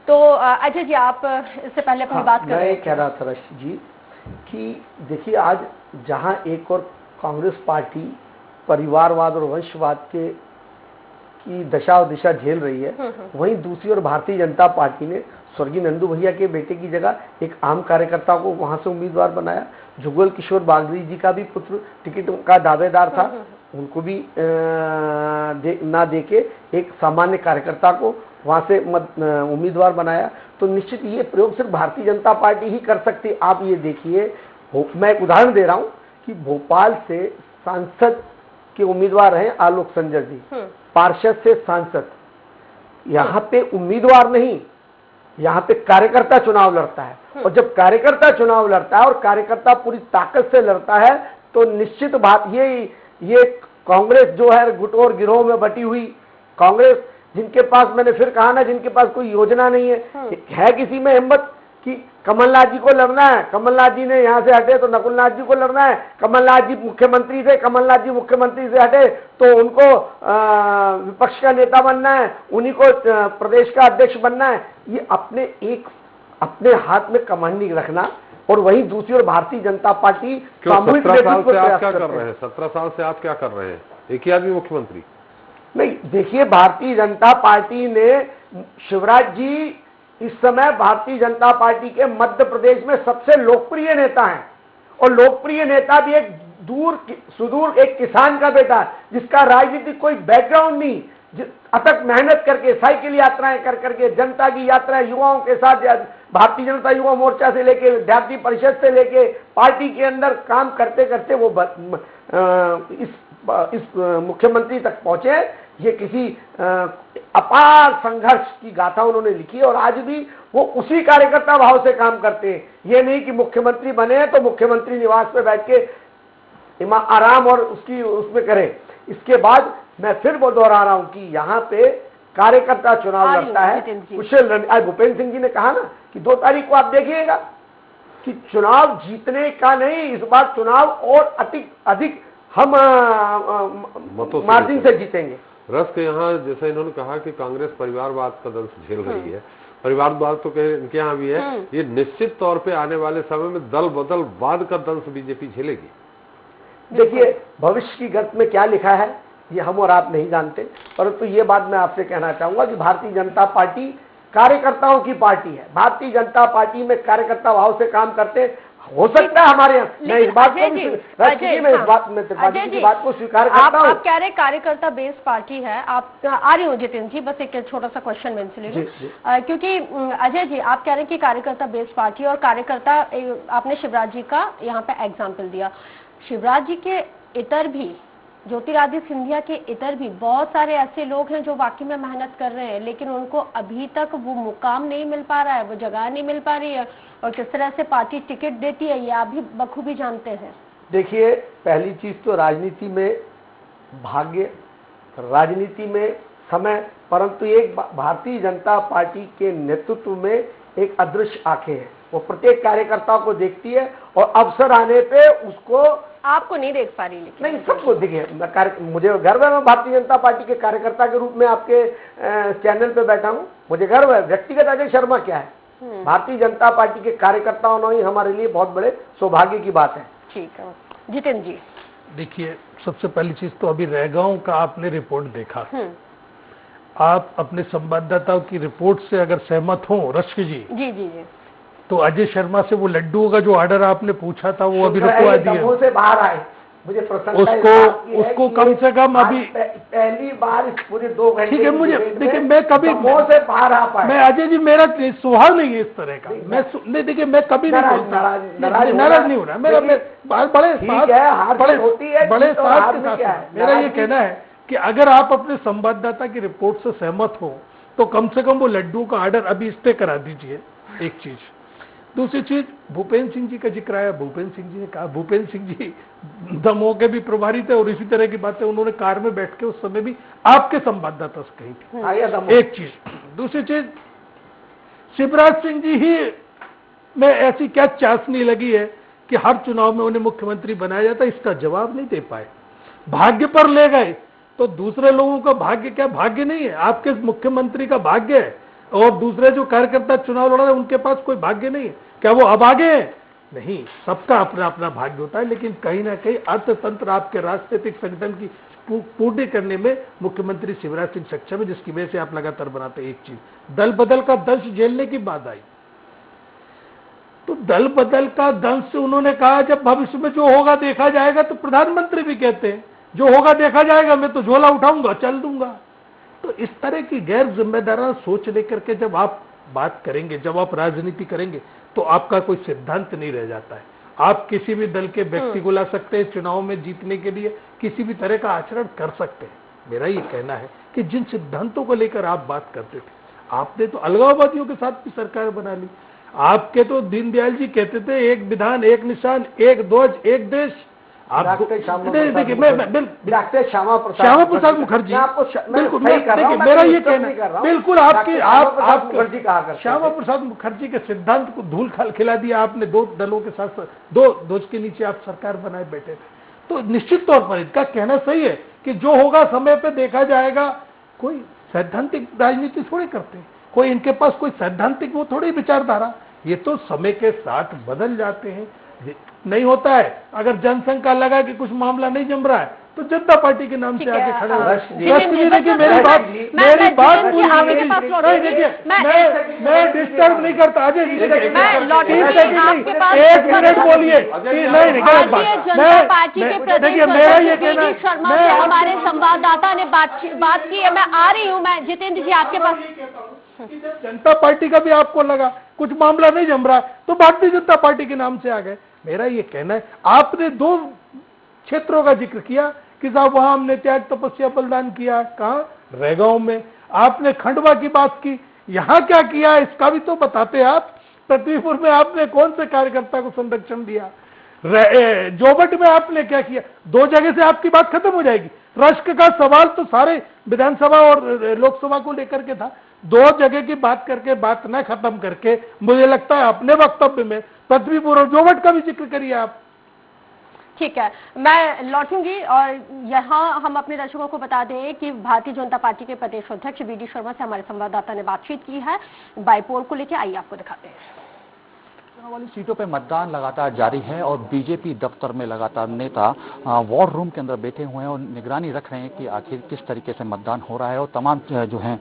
तो अजय जी, आप इससे पहले अपनी बात कर रहे थे। मैं कह रहा था रश्मि जी कि देखिए, आज जहां एक और कांग्रेस पार्टी परिवारवाद और वंशवाद की दशा और दिशा झेल रही है, वहीं दूसरी ओर भारतीय जनता पार्टी ने स्वर्गीय नंदू भैया के बेटे की जगह एक आम कार्यकर्ता को वहां से उम्मीदवार बनाया। जुगल किशोर बागरी जी का भी पुत्र टिकट का दावेदार था, उनको भी ना देके एक सामान्य कार्यकर्ता को वहां से उम्मीदवार बनाया। तो निश्चित ये प्रयोग सिर्फ भारतीय जनता पार्टी ही कर सकती। आप ये देखिए, मैं एक उदाहरण दे रहा हूं कि भोपाल से सांसद के उम्मीदवार हैं आलोक संजय जी, पार्षद से सांसद। यहाँ पे उम्मीदवार नहीं, यहाँ पे कार्यकर्ता चुनाव लड़ता है, और जब कार्यकर्ता चुनाव लड़ता है और कार्यकर्ता पूरी ताकत से लड़ता है, तो निश्चित बात ये कांग्रेस जो है गुट और गिरोह में बटी हुई कांग्रेस, जिनके पास, मैंने फिर कहा ना, जिनके पास कोई योजना नहीं है किसी में हिम्मत कि कमलनाथ जी को लड़ना है, कमलनाथ जी ने यहाँ से हटे तो नकुलनाथ जी को लड़ना है, कमलनाथ जी मुख्यमंत्री थे, कमलनाथ जी मुख्यमंत्री से हटे तो उनको विपक्ष का नेता बनना है, उन्हीं को प्रदेश का अध्यक्ष बनना है। ये अपने हाथ में कमांडी रखना, और वहीं दूसरी ओर भारतीय जनता पार्टी सामूहिक 17 साल से आप क्या कर रहे हैं? 17 साल से आप क्या कर रहे हैं? एक ही आदमी मुख्यमंत्री नहीं। देखिए, भारतीय जनता पार्टी ने, शिवराज जी इस समय भारतीय जनता पार्टी के मध्य प्रदेश में सबसे लोकप्रिय नेता हैं, और लोकप्रिय नेता भी एक सुदूर एक किसान का बेटा है, जिसका राजनीतिक कोई बैकग्राउंड नहीं, अथक मेहनत करके, साइकिल यात्राएं कर करके, जनता की यात्राएं युवाओं के साथ, भारतीय जनता युवा मोर्चा से लेके, विद्यार्थी परिषद से लेके, पार्टी के अंदर काम करते करते वो इस मुख्यमंत्री तक पहुंचे। ये किसी अपार संघर्ष की गाथा उन्होंने लिखी है, और आज भी वो उसी कार्यकर्ता भाव से काम करते हैं। ये नहीं कि मुख्यमंत्री बने तो मुख्यमंत्री निवास पे बैठ के आराम और उसमें करें। इसके बाद मैं फिर वो दोहरा रहा हूं कि यहाँ पे कार्यकर्ता चुनाव लड़ता है, कुशल। आज भूपेंद्र सिंह जी ने कहा ना कि 2 तारीख को आप देखिएगा कि चुनाव जीतने का नहीं, इस बार चुनाव और अधिक हम मार्जिन से जीतेंगे। रस के यहाँ, जैसे इन्होंने कहा कि कांग्रेस परिवारवाद का दंश झेल रही है, परिवारवाद तो कहे इनके यहाँ भी है, ये निश्चित तौर पे आने वाले समय में दल बदलवाद का दंश बीजेपी झेलेगी। देखिए, भविष्य की गत में क्या लिखा है ये हम और आप नहीं जानते, परंतु ये बात मैं आपसे कहना चाहूंगा कि भारतीय जनता पार्टी कार्यकर्ताओं की पार्टी है। भारतीय जनता पार्टी में कार्यकर्ता भाव से काम करते हैं। हो सकता है हमारे यहाँ, मैं इस बात को मैं इस बात में त्रिपाठी की बात को स्वीकार करता हूँ। आप कह रहे कार्यकर्ता बेस्ड पार्टी है, आप आ रही हो जितेंद्र जी, बस एक छोटा सा क्वेश्चन मैं इनसे ले लूं, क्योंकि अजय जी आप कह रहे हैं कि कार्यकर्ता बेस्ड पार्टी और कार्यकर्ता, आपने शिवराज जी का यहाँ पे एग्जाम्पल दिया। शिवराज जी के इतर भी, ज्योतिरादित्य सिंधिया के इतर भी बहुत सारे ऐसे लोग हैं जो वाकई में मेहनत कर रहे हैं, लेकिन उनको अभी तक वो मुकाम नहीं मिल पा रहा है, वो जगह नहीं मिल पा रही है, और किस तरह से पार्टी टिकट देती है ये आप भी बखूबी जानते हैं। देखिए, पहली चीज तो राजनीति में भाग्य, राजनीति में समय, परंतु एक भारतीय जनता पार्टी के नेतृत्व में एक अदृश्य आंखें हैं, वो प्रत्येक कार्यकर्ता को देखती है और अवसर आने पे उसको, आपको नहीं देख पा रही लेकिन नहीं, सबको देखिए। मुझे गर्व है, मैं भारतीय जनता पार्टी के कार्यकर्ता के रूप में आपके चैनल पे बैठा हूँ, मुझे गर्व है। व्यक्तिगत अजय शर्मा क्या है, भारतीय जनता पार्टी के कार्यकर्ताओं ने ही हमारे लिए बहुत बड़े सौभाग्य की बात है। ठीक है जितेंद्र जी। देखिए, सबसे पहली चीज तो अभी रैगांव का आपने रिपोर्ट देखा, आप अपने संवाददाताओं की रिपोर्ट से अगर सहमत हो रश्क जी, जी, तो अजय शर्मा से वो लड्डुओं का जो ऑर्डर आपने पूछा था वो अभी रुकवा दिया, से बाहर आए, मुझे प्रसन्नता उसको कम से कम अभी पहली बार इस पूरे 2 घंटे, ठीक है। मुझे देखिए, मैं कभी से बाहर आ पाए, मैं अजय जी, मेरा स्वभाव नहीं है इस तरह का, मैं नहीं, देखिए मैं कभी नहीं बोलता, नाराज नहीं हो रहा, मेरा बड़े साथ के साथ मेरा ये कहना है कि अगर आप अपने संवाददाता की रिपोर्ट से सहमत हो तो कम से कम वो लड्डू का ऑर्डर अभी स्टे करा दीजिए, एक चीज। दूसरी चीज, भूपेंद्र सिंह जी का जिक्र आया, भूपेंद्र सिंह जी ने कहा, भूपेंद्र सिंह जी दमोह के भी प्रभारी थे और इसी तरह की बातें उन्होंने कार में बैठ के उस समय भी आपके संवाददाता से कही थी, एक चीज। दूसरी चीज, शिवराज सिंह जी ही में ऐसी क्या चाशनी लगी है कि हर चुनाव में उन्हें मुख्यमंत्री बनाया जाता, इसका जवाब नहीं दे पाए, भाग्य पर ले गए। तो दूसरे लोगों का भाग्य क्या भाग्य नहीं है, आपके मुख्यमंत्री का भाग्य है, और दूसरे जो कार्यकर्ता चुनाव लड़ रहे हैं उनके पास कोई भाग्य नहीं है, क्या वो अभागे हैं? नहीं, सबका अपना अपना भाग्य होता है, लेकिन कहीं ना कहीं अर्थतंत्र आपके राजनीतिक संगठन की पूर्ति करने में मुख्यमंत्री शिवराज सिंह सक्षम है, जिसकी वजह से आप लगातार बनाते हैं। एक चीज, दल बदल का दंश झेलने की बात आई, तो दल बदल का दंश से उन्होंने कहा जब भविष्य में जो होगा देखा जाएगा, तो प्रधानमंत्री भी कहते हैं जो होगा देखा जाएगा, मैं तो झोला उठाऊंगा चल दूंगा। तो इस तरह की गैर जिम्मेदाराना सोच लेकर के जब आप बात करेंगे, जब आप राजनीति करेंगे, तो आपका कोई सिद्धांत नहीं रह जाता है। आप किसी भी दल के व्यक्ति को ला सकते हैं, चुनाव में जीतने के लिए किसी भी तरह का आचरण कर सकते हैं। मेरा ये कहना है कि जिन सिद्धांतों को लेकर आप बात करते थे, आपने तो अलगाववादियों के साथ भी सरकार बना ली। आपके तो दीनदयाल जी कहते थे एक विधान, एक निशान, एक ध्वज, एक देश। आप देखिए, डॉक्टर श्यामा प्रसाद मुखर्जी, बिल्कुल देखिए, मेरा ये कहना बिल्कुल आपकी श्यामा प्रसाद मुखर्जी के सिद्धांत को धूल खिला दिया आपने। 2 दलों के साथ 2 ध्वज के नीचे आप सरकार बनाए बैठे थे। तो निश्चित तौर पर इनका कहना सही है कि जो होगा समय पे देखा जाएगा। कोई सैद्धांतिक राजनीति थोड़ी करते हैं, कोई इनके पास कोई सैद्धांतिक वो थोड़ी विचारधारा, ये तो समय के साथ बदल जाते हैं। नहीं होता है, अगर जनसंघ का लगा कि कुछ मामला नहीं जम रहा है तो जनता पार्टी के नाम से आके खड़े हो। देखिए, मेरी बात मैं डिस्टर्ब नहीं करता। अजय जी 1 मिनट बोलिए। देखिए, मेरा ये कहना है, हमारे संवाददाता ने बात की है, मैं आ रही हूँ। मैं जितेंद्र जी आपके पास, जनता पार्टी का भी आपको लगा कुछ मामला नहीं जम रहा तो भारतीय जनता पार्टी के नाम से आ गए। मेरा ये कहना है, आपने 2 क्षेत्रों का जिक्र किया कि साहब वहां हमने त्याग तपस्या बलिदान किया, कहां? रैगांव में। आपने खंडवा की बात की, यहां क्या किया इसका भी तो बताते आप। पृथ्वीपुर में आपने कौन से कार्यकर्ता को संरक्षण दिया? जोबट में आपने क्या किया? 2 जगह से आपकी बात खत्म हो जाएगी। रश्क का सवाल तो सारे विधानसभा और लोकसभा को लेकर के था। 2 जगह की बात करके बात न खत्म करके मुझे लगता है अपने वक्तव्य में पृथ्वीपुर और जोबट का भी जिक्र करिए आप। ठीक है, मैं लौटूंगी और यहाँ हम अपने दर्शकों को बता दें कि भारतीय जनता पार्टी के प्रदेश अध्यक्ष वीडी शर्मा से हमारे संवाददाता ने बातचीत की है बाईपोल को लेकर। आइए आपको दिखाते हैं। वाली सीटों पे मतदान लगातार जारी है और बीजेपी दफ्तर में लगातार नेता वॉर रूम के अंदर बैठे हुए हैं और निगरानी रख रहे हैं कि आखिर किस तरीके से मतदान हो रहा है और तमाम जो है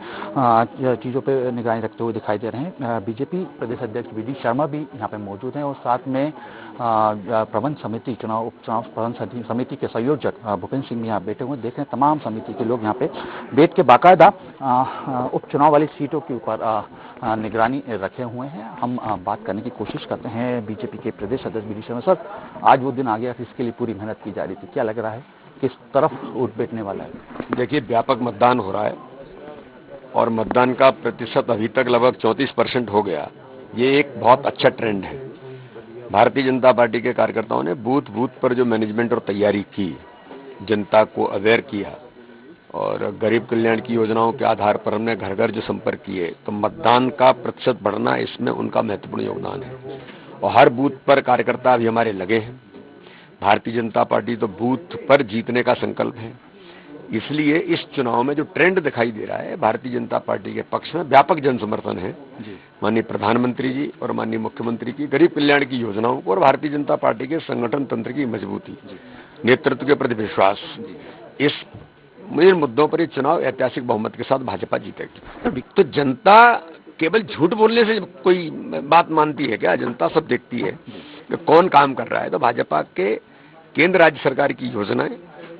चीज़ों पे निगरानी रखते हुए दिखाई दे रहे हैं। बीजेपी प्रदेश अध्यक्ष वीडी शर्मा भी यहाँ पे मौजूद हैं और साथ में प्रबंध समिति उपचुनाव प्रबंध समिति के संयोजक भूपेंद्र सिंह यहाँ बैठे हुए देख रहे हैं। तमाम समिति के लोग यहाँ पे बैठ के बाकायदा उपचुनाव वाली सीटों के ऊपर निगरानी रखे हुए हैं। हम बात करने की कोशिश करते हैं बीजेपी के प्रदेश अध्यक्ष वीडी शर्मा। सर, आज वो दिन आ गया, इसके लिए पूरी मेहनत की जा रही थी, क्या लग रहा है किस तरफ उठ बैठने वाला है? देखिए, व्यापक मतदान हो रहा है और मतदान का प्रतिशत अभी तक लगभग 34% हो गया। ये एक बहुत अच्छा ट्रेंड है। भारतीय जनता पार्टी के कार्यकर्ताओं ने बूथ बूथ पर जो मैनेजमेंट और तैयारी की, जनता को अवेयर किया और गरीब कल्याण की योजनाओं के आधार पर हमने घर घर जो संपर्क किए, तो मतदान का प्रतिशत बढ़ना इसमें उनका महत्वपूर्ण योगदान है। और हर बूथ पर कार्यकर्ता भी हमारे लगे हैं। भारतीय जनता पार्टी तो बूथ पर जीतने का संकल्प है, इसलिए इस चुनाव में जो ट्रेंड दिखाई दे रहा है, भारतीय जनता पार्टी के पक्ष में व्यापक जन समर्थन है। माननीय प्रधानमंत्री जी और माननीय मुख्यमंत्री की गरीब कल्याण की योजनाओं को और भारतीय जनता पार्टी के संगठन तंत्र की मजबूती, नेतृत्व के प्रति विश्वास, इस इन मुद्दों पर ये चुनाव ऐतिहासिक बहुमत के साथ भाजपा जीतेगी। तो जनता केवल झूठ बोलने से कोई बात मानती है क्या? जनता सब देखती है कि कौन काम कर रहा है। तो भाजपा के केंद्र राज्य सरकार की योजनाएं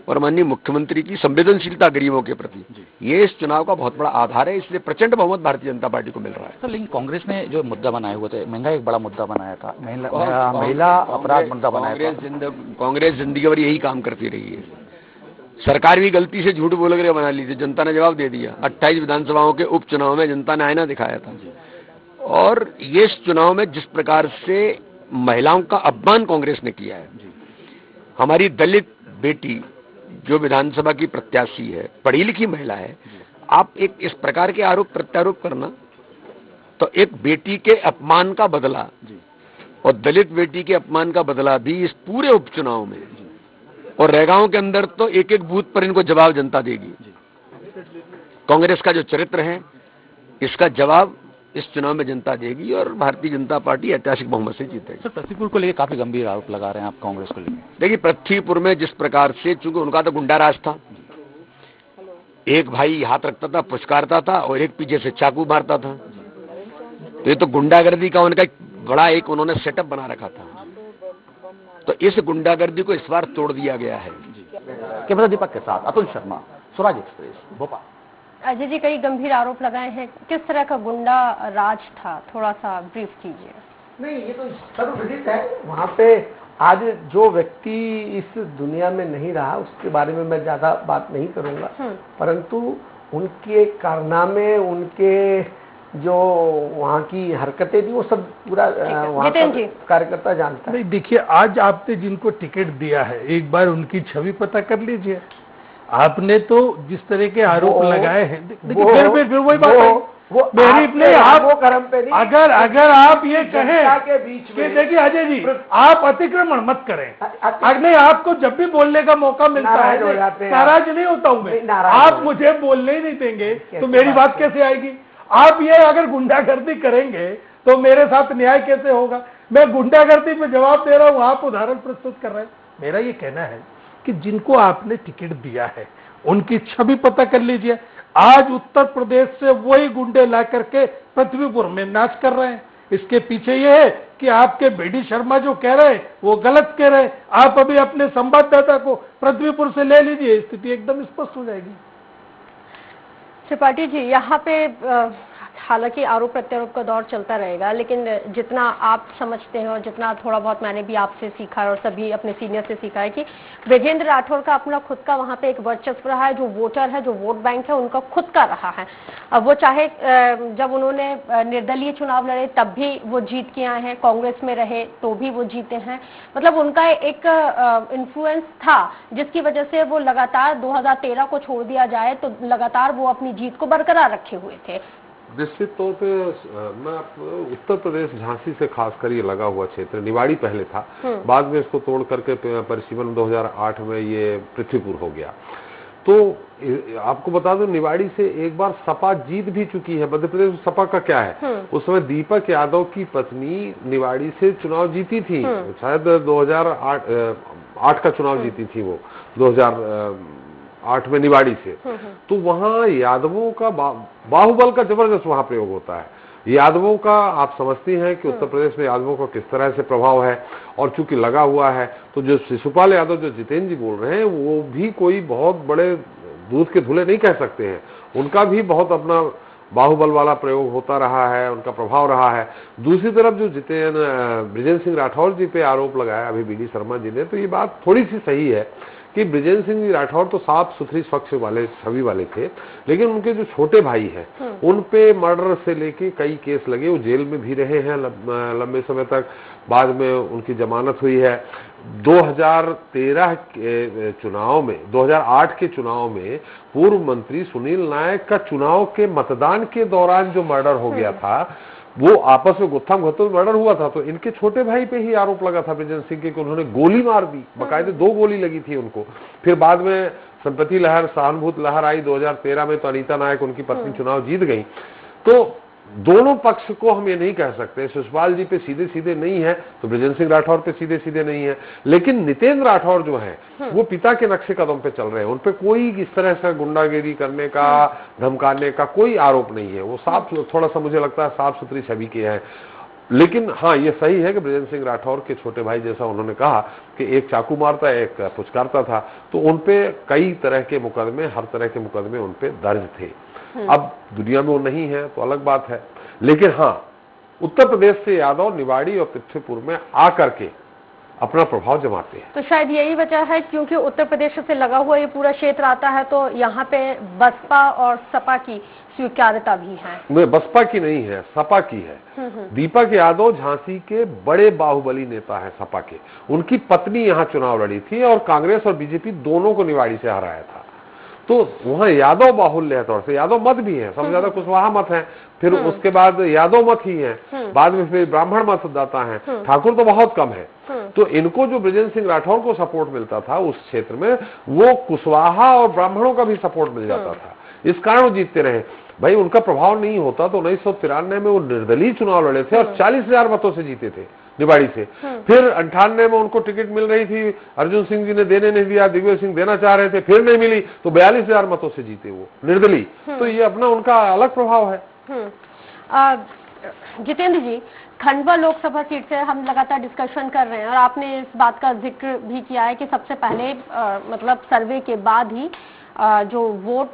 और माननीय मुख्यमंत्री की संवेदनशीलता गरीबों के प्रति, ये इस चुनाव का बहुत बड़ा आधार है। इसलिए प्रचंड बहुमत भारतीय जनता पार्टी को मिल रहा है। तो लेकिन कांग्रेस ने जो मुद्दा बनाए हुए थे, महंगाई एक बड़ा मुद्दा बनाया था, महिला अपराध मुद्दा बनाया था। कांग्रेस जिंदगी भर यही काम करती रही है। सरकार भी गलती से झूठ बोल कर बना ली थी, जनता ने जवाब दे दिया। 28 विधानसभाओं के उपचुनाव में जनता ने आईना दिखाया था। और ये इस चुनाव में जिस प्रकार से महिलाओं का अपमान कांग्रेस ने किया है, हमारी दलित बेटी जो विधानसभा की प्रत्याशी है, पढ़ी लिखी महिला है, आप एक इस प्रकार के आरोप प्रत्यारोप करना, तो एक बेटी के अपमान का बदला और दलित बेटी के अपमान का बदला भी इस पूरे उपचुनाव में और रैगांव के अंदर तो एक एक बूथ पर इनको जवाब जनता देगी। कांग्रेस का जो चरित्र है, इसका जवाब इस चुनाव में जनता देगी और भारतीय जनता पार्टी ऐतिहासिक बहुमत से जीतेगी। सर, पृथ्वीपुर को लेकर काफी गंभीर आरोप लगा रहे हैं आप कांग्रेस को लेकर। देखिए, पृथ्वीपुर में जिस प्रकार से, चूंकि उनका तो गुंडा राज था, एक भाई हाथ रखता था, पुचकारता था और एक पीछे से चाकू मारता था, तो ये तो गुंडागर्दी का उनका बड़ा एक उन्होंने सेटअप बना रखा था। तो इस गुंडागर्दी को इस बार तोड़ दिया गया है। कैमरा दीपक के साथ अतुल शर्मा, स्वराज एक्सप्रेस, भोपाल। अजय जी, कई गंभीर आरोप लगाए हैं, किस तरह का गुंडा राज था, थोड़ा सा ब्रीफ कीजिए। नहीं, ये तो सर्वविदित है। वहाँ पे आज जो व्यक्ति इस दुनिया में नहीं रहा, उसके बारे में मैं ज्यादा बात नहीं करूंगा, परंतु उनके कारनामे, उनके जो वहाँ की हरकतें थी, वो सब पूरा वहाँ का कार्यकर्ता जानता है। नहीं, देखिए, आज आपने जिनको टिकट दिया है, एक बार उनकी छवि पता कर लीजिए। आपने तो जिस तरह के आरोप लगाए हैं, देखिए फिर वही बात है, वो मेरी नहीं, आप वो कर्म पे नहीं। अगर आप ये कहें कि देखिए अजय जी, आप अतिक्रमण मत करें, नहीं, आपको जब भी बोलने का मौका मिलता है, नाराज नहीं होता हूं मैं, आप मुझे बोलने ही नहीं देंगे तो मेरी बात कैसे आएगी? आप ये अगर गुंडागर्दी करेंगे तो मेरे साथ न्याय कैसे होगा? मैं गुंडागर्दी पे जवाब दे रहा हूँ, आप उदाहरण प्रस्तुत कर रहे हैं। मेरा ये कहना है कि जिनको आपने टिकट दिया है, उनकी छवि पता कर लीजिए। आज उत्तर प्रदेश से वही गुंडे ला करके पृथ्वीपुर में नाच कर रहे हैं। इसके पीछे ये है कि आपके वीडी शर्मा जो कह रहे हैं वो गलत कह रहे हैं। आप अभी अपने संवाददाता को पृथ्वीपुर से ले लीजिए, स्थिति एकदम स्पष्ट हो जाएगी। त्रिपाठी जी, यहाँ पे हालांकि आरोप प्रत्यारोप का दौर चलता रहेगा, लेकिन जितना आप समझते हैं और जितना थोड़ा बहुत मैंने भी आपसे सीखा और सभी अपने सीनियर से सीखा है कि ब्रजेंद्र राठौर का अपना खुद का वहाँ पे एक वर्चस्व रहा है, जो वोटर है, जो वोट बैंक है, उनका खुद का रहा है। अब वो चाहे जब उन्होंने निर्दलीय चुनाव लड़े तब भी वो जीत के आए हैं, कांग्रेस में रहे तो भी वो जीते हैं, मतलब उनका एक इन्फ्लुएंस था जिसकी वजह से वो लगातार 2013 को छोड़ दिया जाए तो लगातार वो अपनी जीत को बरकरार रखे हुए थे। निश्चित तौर पे मैं उत्तर प्रदेश झांसी से खासकर ये लगा हुआ क्षेत्र, निवाड़ी पहले था, बाद में इसको तोड़ करके परिसीमन 2008 में ये पृथ्वीपुर हो गया। तो आपको बता दूं, निवाड़ी से एक बार सपा जीत भी चुकी है। मध्य प्रदेश सपा का क्या है, उस समय दीपक यादव की पत्नी निवाड़ी से चुनाव जीती थी, शायद 2008 का चुनाव जीती थी वो, 2008 में निवाड़ी से। तो वहां यादवों का बाहुबल का जबरदस्त वहां प्रयोग होता है। यादवों का आप समझती हैं कि उत्तर प्रदेश में यादवों का किस तरह से प्रभाव है, और चूंकि लगा हुआ है तो जो शिशुपाल यादव, जो जितेंद्र जी बोल रहे हैं, वो भी कोई बहुत बड़े दूध के धुले नहीं कह सकते हैं। उनका भी बहुत अपना बाहुबल वाला प्रयोग होता रहा है, उनका प्रभाव रहा है। दूसरी तरफ जो बृजेंद्र सिंह राठौर जी पे आरोप लगाया अभी बीडी शर्मा जी ने, तो ये बात थोड़ी सी सही है कि बृजेंद्र सिंह जी राठौर तो साफ सुथरी स्वच्छ वाले छवि वाले थे, लेकिन उनके जो छोटे भाई हैं उन पे मर्डर से लेके कई केस लगे, वो जेल में भी रहे हैं लंबे समय तक। बाद में उनकी जमानत हुई है। 2013 के चुनाव में, 2008 के चुनाव में पूर्व मंत्री सुनील नायक का चुनाव के मतदान के दौरान जो मर्डर हो गया था, वो आपस में गुत्थम गुत्थम मर्डर हुआ था। तो इनके छोटे भाई पे ही आरोप लगा था बृजेंद्र सिंह के कि उन्होंने गोली मार दी, बाकायदे 2 गोली लगी थी उनको। फिर बाद में संपत्ति लहर, सहानुभूत लहर आई 2013 में, तो अनीता नायक उनकी पत्नी चुनाव जीत गई। तो दोनों पक्ष को हम ये नहीं कह सकते, शिशुपाल जी पे सीधे सीधे नहीं है तो बृजेंद्र सिंह राठौर पे सीधे सीधे नहीं है, लेकिन नितेंद्र राठौर जो है वो पिता के नक्शे कदम पे चल रहे हैं। उन पे कोई इस तरह से गुंडागिरी करने का, धमकाने का कोई आरोप नहीं है। वो साफ, थोड़ा सा मुझे लगता है साफ सुथरी छवि के हैं। लेकिन हाँ, ये सही है कि बृजेंद्र सिंह राठौर के छोटे भाई, जैसा उन्होंने कहा कि एक चाकू मारता, एक पुचकारता था, तो उनपे कई तरह के मुकदमे, हर तरह के मुकदमे उनपे दर्ज थे। अब दुनिया में वो नहीं है तो अलग बात है, लेकिन हाँ, उत्तर प्रदेश से यादव निवाड़ी और पृथ्वीपुर में आकर के अपना प्रभाव जमाते हैं। तो शायद यही वजह है, क्योंकि उत्तर प्रदेश से लगा हुआ ये पूरा क्षेत्र आता है, तो यहाँ पे बसपा और सपा की स्वीकार्यता भी है। बसपा की नहीं है, सपा की है। दीपक यादव झांसी के बड़े बाहुबली नेता है सपा के। उनकी पत्नी यहाँ चुनाव लड़ी थी और कांग्रेस और बीजेपी दोनों को निवाड़ी से हराया था। तो वहां यादव बाहुल्य है, तौर से यादव मत भी है, सबसे ज्यादा कुशवाहा मत है, फिर उसके बाद यादव मत ही है, बाद में फिर ब्राह्मण मतदाता है, ठाकुर तो बहुत कम है। तो इनको जो बृजेंद्र सिंह राठौर को सपोर्ट मिलता था उस क्षेत्र में, वो कुशवाहा और ब्राह्मणों का भी सपोर्ट मिल जाता था। इस कारण वो जीतते रहे। भाई, उनका प्रभाव नहीं होता तो 1993 में वो निर्दलीय चुनाव लड़े थे और 40,000 मतों से जीते थे निवाड़ी से। फिर 98 में उनको टिकट मिल रही थी, अर्जुन सिंह जी ने देने नहीं दिया, दिग्विजय सिंह देना चाह रहे थे, फिर नहीं मिली, तो 42,000 मतों से जीते वो निर्दलीय। तो ये अपना उनका अलग प्रभाव है। जितेंद्र जी, खंडवा लोकसभा सीट से हम लगातार डिस्कशन कर रहे हैं और आपने इस बात का जिक्र भी किया है कि सबसे पहले मतलब सर्वे के बाद ही जो वोट,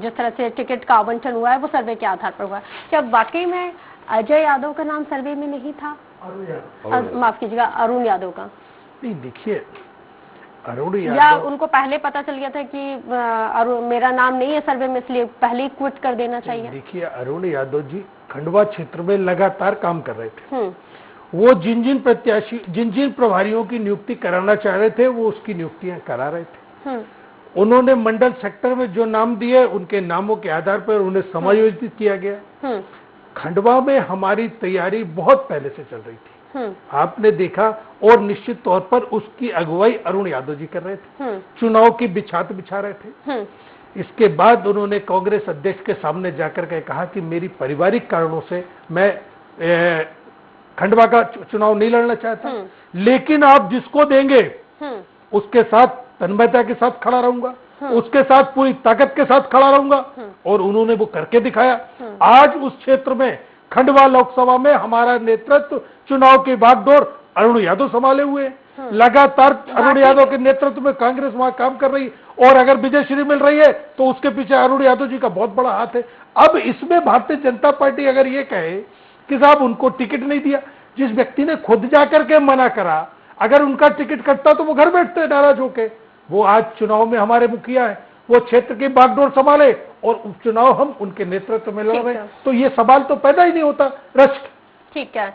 जिस तरह से टिकट का आवंटन हुआ है वो सर्वे के आधार पर हुआ है। क्या वाकई में अजय यादव का नाम सर्वे में नहीं था? माफ कीजिएगा, अरुण यादव का। नहीं, देखिए, अरुण यादव, या उनको पहले पता चल गया था कि अरुण मेरा नाम नहीं है सर्वे में, इसलिए पहले ही क्विट कर देना चाहिए? देखिए, अरुण यादव जी खंडवा क्षेत्र में लगातार काम कर रहे थे। वो जिन जिन प्रत्याशी, जिन जिन प्रभारियों की नियुक्ति कराना चाह रहे थे, वो उसकी नियुक्तियां करा रहे थे। उन्होंने मंडल सेक्टर में जो नाम दिए, उनके नामों के आधार पर उन्हें समायोजित किया गया। खंडवा में हमारी तैयारी बहुत पहले से चल रही थी, आपने देखा, और निश्चित तौर पर उसकी अगुवाई अरुण यादव जी कर रहे थे। चुनाव की बिछात बिछा रहे थे। इसके बाद उन्होंने कांग्रेस अध्यक्ष के सामने जाकर के कहा कि मेरी पारिवारिक कारणों से मैं खंडवा का चुनाव नहीं लड़ना चाहता, लेकिन आप जिसको देंगे उसके साथ तन्मयता के साथ खड़ा रहूंगा, उसके साथ पूरी ताकत के साथ खड़ा रहूंगा। और उन्होंने वो करके दिखाया। आज उस क्षेत्र में, खंडवा लोकसभा में, हमारा नेतृत्व, चुनाव की भागदौड़ अरुण यादव संभाले हुए। लगातार अरुण यादव के नेतृत्व में कांग्रेस वहां काम कर रही, और अगर विजयश्री मिल रही है तो उसके पीछे अरुण यादव जी का बहुत बड़ा हाथ है। अब इसमें भारतीय जनता पार्टी अगर ये कहे कि साहब उनको टिकट नहीं दिया, जिस व्यक्ति ने खुद जाकर के मना करा, अगर उनका टिकट कटता तो वो घर बैठते नाराज होके। वो आज चुनाव में हमारे मुखिया है, वो क्षेत्र की बागडोर संभाले और उपचुनाव हम उनके नेतृत्व में लड़ रहे हैं। तो ये सवाल तो पैदा ही नहीं होता। रश्क, ठीक है,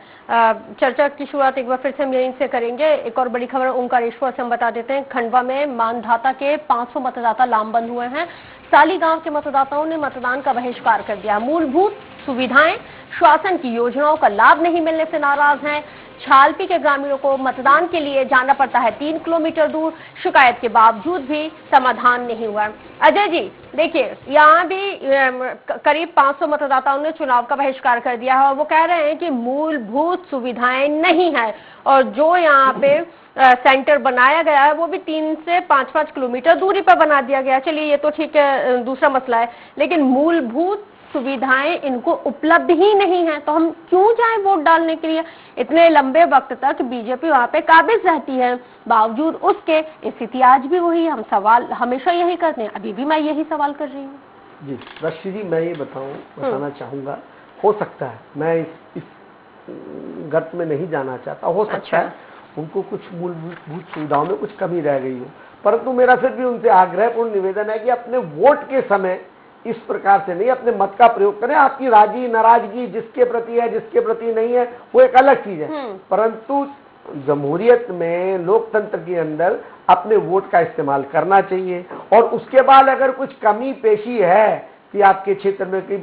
चर्चा की शुरुआत एक बार फिर से हम यहीं से करेंगे। एक और बड़ी खबर ओंकारेश्वर से हम बता देते हैं। खंडवा में मानधाता के 500 मतदाता लामबंद हुए हैं। साली गांव के मतदाताओं ने मतदान का बहिष्कार कर दिया। मूलभूत सुविधाएं, शासन की योजनाओं का लाभ नहीं मिलने से नाराज हैं। छालपी के ग्रामीणों को मतदान के लिए जाना पड़ता है 3 किलोमीटर दूर। शिकायत के बावजूद भी समाधान नहीं हुआ। अजय जी देखिए, यहाँ भी करीब 500 मतदाताओं ने चुनाव का बहिष्कार कर दिया है और वो कह रहे हैं कि मूलभूत सुविधाएं नहीं है और जो यहाँ पे सेंटर बनाया गया है वो भी 3 से 5 किलोमीटर दूरी पर बना दिया गया। चलिए ये तो ठीक है, दूसरा मसला है, लेकिन मूलभूत सुविधाएं इनको उपलब्ध ही नहीं है, तो हम क्यों जाएं वोट डालने के लिए? इतने लंबे वक्त तक बीजेपी वहां पे काबिज रहती है, बावजूद उसके स्थिति आज भी वही। हम सवाल हमेशा यही करते हैं, अभी भी मैं यही सवाल कर रही हूँ। जी रश्मि जी, मैं ये बताना चाहूंगा, हो सकता है मैं इस गर्त में नहीं जाना चाहता, हो सकता है उनको कुछ मूलभूत सुविधाओं में कुछ कमी रह गई हो, परंतु मेरा फिर भी उनसे आग्रहपूर्ण निवेदन है कि अपने वोट के समय इस प्रकार से नहीं, अपने मत का प्रयोग करें। आपकी राजी नाराजगी जिसके प्रति है जिसके प्रति नहीं है वो एक अलग चीज है, परंतु जमहूरियत में लोकतंत्र के अंदर अपने वोट का इस्तेमाल करना चाहिए। और उसके बाद अगर कुछ कमी पेशी है कि आपके क्षेत्र में कोई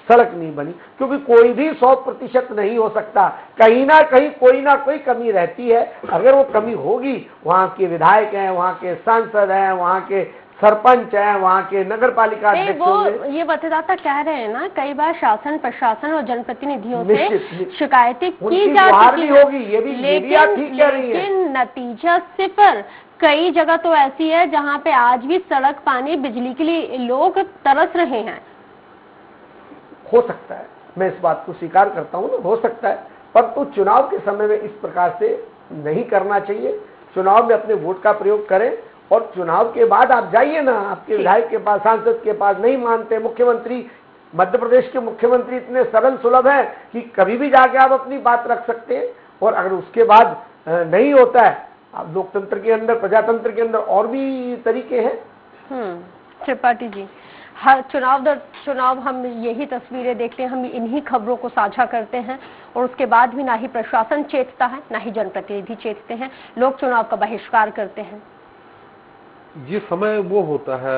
सड़क नहीं बनी, क्योंकि कोई भी 100% नहीं हो सकता, कहीं ना कहीं कोई ना कोई कमी रहती है। अगर वो कमी होगी, वहाँ के विधायक हैं, वहाँ के सांसद हैं, वहाँ के सरपंच है, वहाँ के नगर पालिका अध्यक्ष वो ये मतदाता कह रहे हैं ना, कई बार शासन प्रशासन और जनप्रतिनिधियों से शिकायतें की जा चुकी है, लेकिन नतीजा सिफर। कई जगह तो ऐसी है जहाँ पे आज भी सड़क, पानी, बिजली के लिए लोग तरस रहे हैं। हो सकता है, मैं इस बात को स्वीकार करता हूँ ना, हो सकता है, परंतु चुनाव के समय में इस प्रकार से नहीं करना चाहिए। चुनाव में अपने वोट का प्रयोग करें और चुनाव के बाद आप जाइए ना आपके विधायक के पास, सांसद के पास, नहीं मानते मुख्यमंत्री, मध्य प्रदेश के मुख्यमंत्री इतने सरल सुलभ हैं कि कभी भी जाके आप अपनी बात रख सकते हैं। और अगर उसके बाद नहीं होता है, आप लोकतंत्र के अंदर, प्रजातंत्र के अंदर और भी तरीके हैं। त्रिपाठी जी, हर चुनाव दर चुनाव हम यही तस्वीरें देखते हैं, हम इन्हीं खबरों को साझा करते हैं और उसके बाद भी ना ही प्रशासन चेतता है, ना ही जनप्रतिनिधि चेतते हैं, लोग चुनाव का बहिष्कार करते हैं। ये समय वो होता है